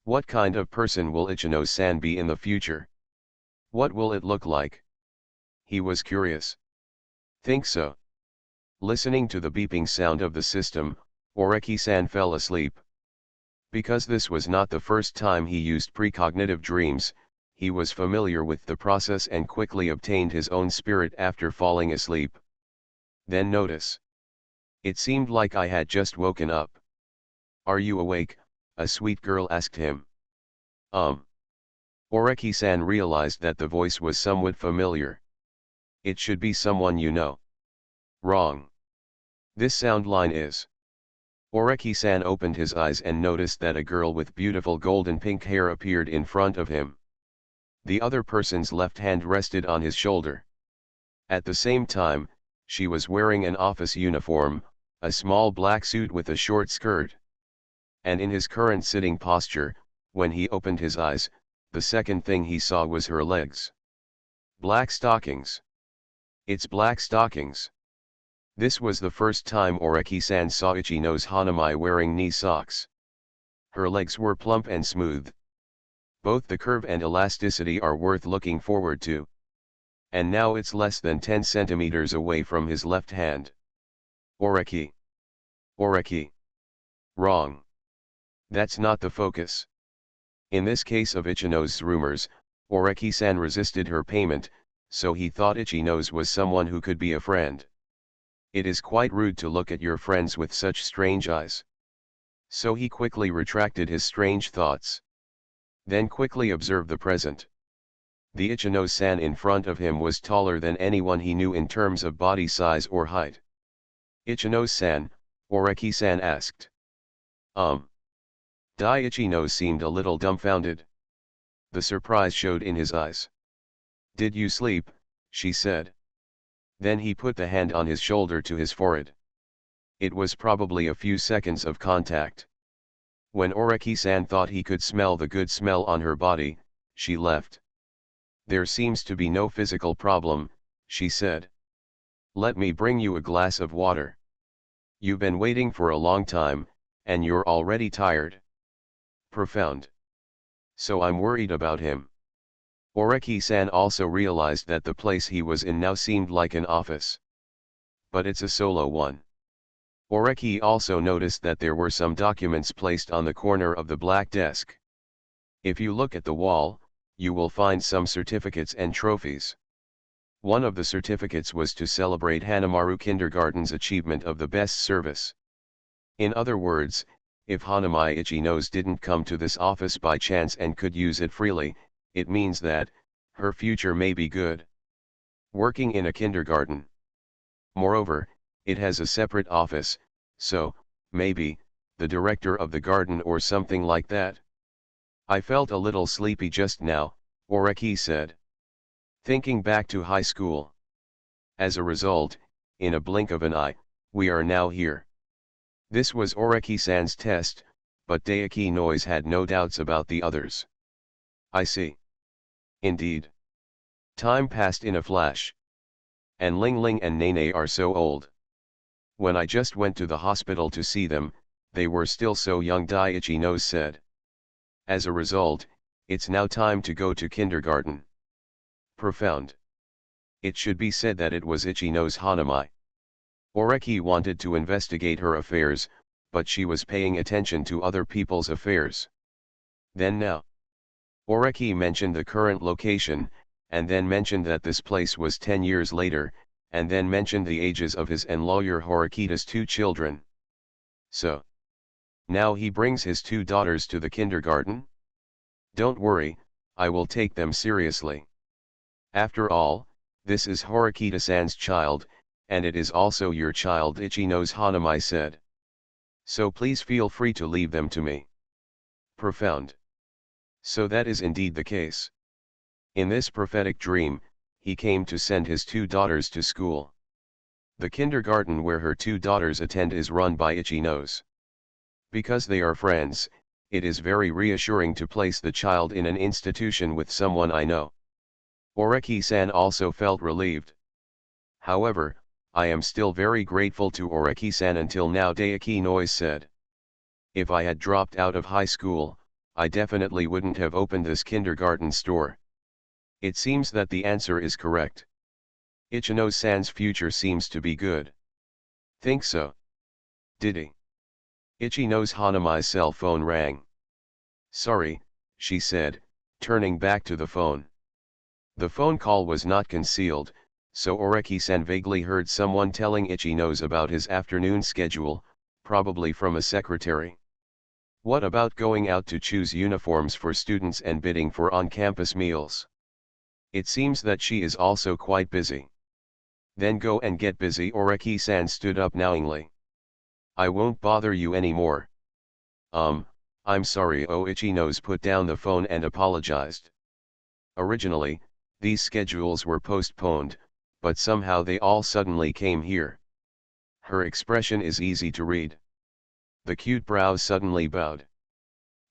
What kind of person will Ichino-san be in the future? What will it look like? He was curious. Think so. Listening to the beeping sound of the system, Oreki-san fell asleep. Because this was not the first time he used precognitive dreams, he was familiar with the process and quickly obtained his own spirit after falling asleep. Then notice. It seemed like I had just woken up. Are you awake? A sweet girl asked him. Oreki-san realized that the voice was somewhat familiar. It should be someone you know. Wrong. This sound line is. Oreki-san opened his eyes and noticed that a girl with beautiful golden pink hair appeared in front of him. The other person's left hand rested on his shoulder. At the same time, she was wearing an office uniform, a small black suit with a short skirt. And in his current sitting posture, when he opened his eyes, the second thing he saw was her legs. Black stockings. It's black stockings. This was the first time Oreki-san saw Ichino's Hanamai wearing knee socks. Her legs were plump and smooth. Both the curve and elasticity are worth looking forward to. And now it's less than 10 centimeters away from his left hand. Oreki. Oreki. Wrong. That's not the focus. In this case of Ichino's rumors, Oreki-san resisted her payment, so he thought Ichino's was someone who could be a friend. It is quite rude to look at your friends with such strange eyes. So he quickly retracted his strange thoughts. Then quickly observed the present. The Ichino-san in front of him was taller than anyone he knew in terms of body size or height. Ichino-san, Oreki-san asked. Ichino seemed a little dumbfounded. The surprise showed in his eyes. Did you sleep? She said. Then he put the hand on his shoulder to his forehead. It was probably a few seconds of contact. When Oreki-san thought he could smell the good smell on her body, she left. There seems to be no physical problem, she said. Let me bring you a glass of water. You've been waiting for a long time, and you're already tired. Profound. So I'm worried about him. Oreki-san also realized that the place he was in now seemed like an office. But it's a solo one. Oreki also noticed that there were some documents placed on the corner of the black desk. If you look at the wall, you will find some certificates and trophies. One of the certificates was to celebrate Hanamaru Kindergarten's achievement of the best service. In other words, if Hanamai Ichino's didn't come to this office by chance and could use it freely, it means that her future may be good. Working in a kindergarten. Moreover, it has a separate office, so, maybe, the director of the garden or something like that. I felt a little sleepy just now, Oreki said. Thinking back to high school. As a result, in a blink of an eye, we are now here. This was Oreki-san's test, but Daiki Noise had no doubts about the others. I see. Indeed. Time passed in a flash. And Ling Ling and Nene are so old. When I just went to the hospital to see them, they were still so young, Daiichi Nose said. As a result, it's now time to go to kindergarten. Profound. It should be said that it was Ichino's Hanamai. Oreki wanted to investigate her affairs, but she was paying attention to other people's affairs. Then now. Oreki mentioned the current location, and then mentioned that this place was 10 years later, and then mentioned the ages of his and lawyer Horikita's 2 children. So. Now he brings his 2 daughters to the kindergarten? Don't worry, I will take them seriously. After all, this is Horikita-san's child, and it is also your child, Ichino's Hanamai said. So please feel free to leave them to me. Profound. So that is indeed the case. In this prophetic dream, he came to send his 2 daughters to school. The kindergarten where her 2 daughters attend is run by Ichino's. Because they are friends, it is very reassuring to place the child in an institution with someone I know. Oreki-san also felt relieved. However, I am still very grateful to Oreki-san until now, Daiki Noise said. If I had dropped out of high school, I definitely wouldn't have opened this kindergarten store. It seems that the answer is correct. Ichino-san's future seems to be good. Think so? Did he? Ichino's Hanamai's cell phone rang. Sorry, she said, turning back to the phone. The phone call was not concealed, so Oreki-san vaguely heard someone telling Ichino's about his afternoon schedule, probably from a secretary. What about going out to choose uniforms for students and bidding for on-campus meals? It seems that she is also quite busy. Then go and get busy. Oreki-san stood up knowingly. I won't bother you anymore. I'm sorry. Ichino's put down the phone and apologized. Originally, these schedules were postponed, but somehow they all suddenly came here. Her expression is easy to read. The cute brows suddenly bowed.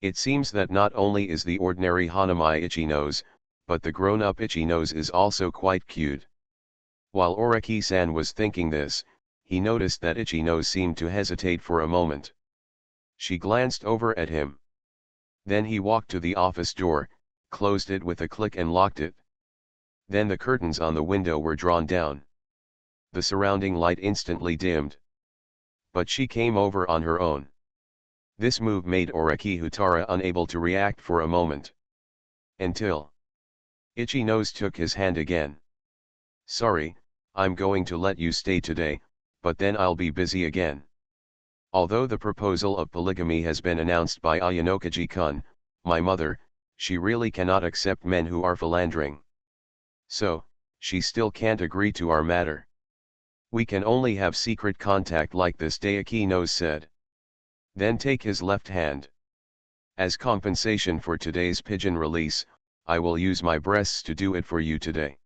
It seems that not only is the ordinary Hanamai Ichino's, but the grown-up Ichino's is also quite cute. While Oreki-san was thinking this, he noticed that Ichino seemed to hesitate for a moment. She glanced over at him. Then he walked to the office door, closed it with a click and locked it. Then the curtains on the window were drawn down. The surrounding light instantly dimmed. But she came over on her own. This move made Oreki Houtarou unable to react for a moment. Until Ichino took his hand again. Sorry, I'm going to let you stay today, but then I'll be busy again. Although the proposal of polygamy has been announced by Ayanokaji-kun, my mother, she really cannot accept men who are philandering. So, she still can't agree to our matter. We can only have secret contact like this, Daiki Nose said. Then take his left hand. As compensation for today's pigeon release, I will use my breasts to do it for you today.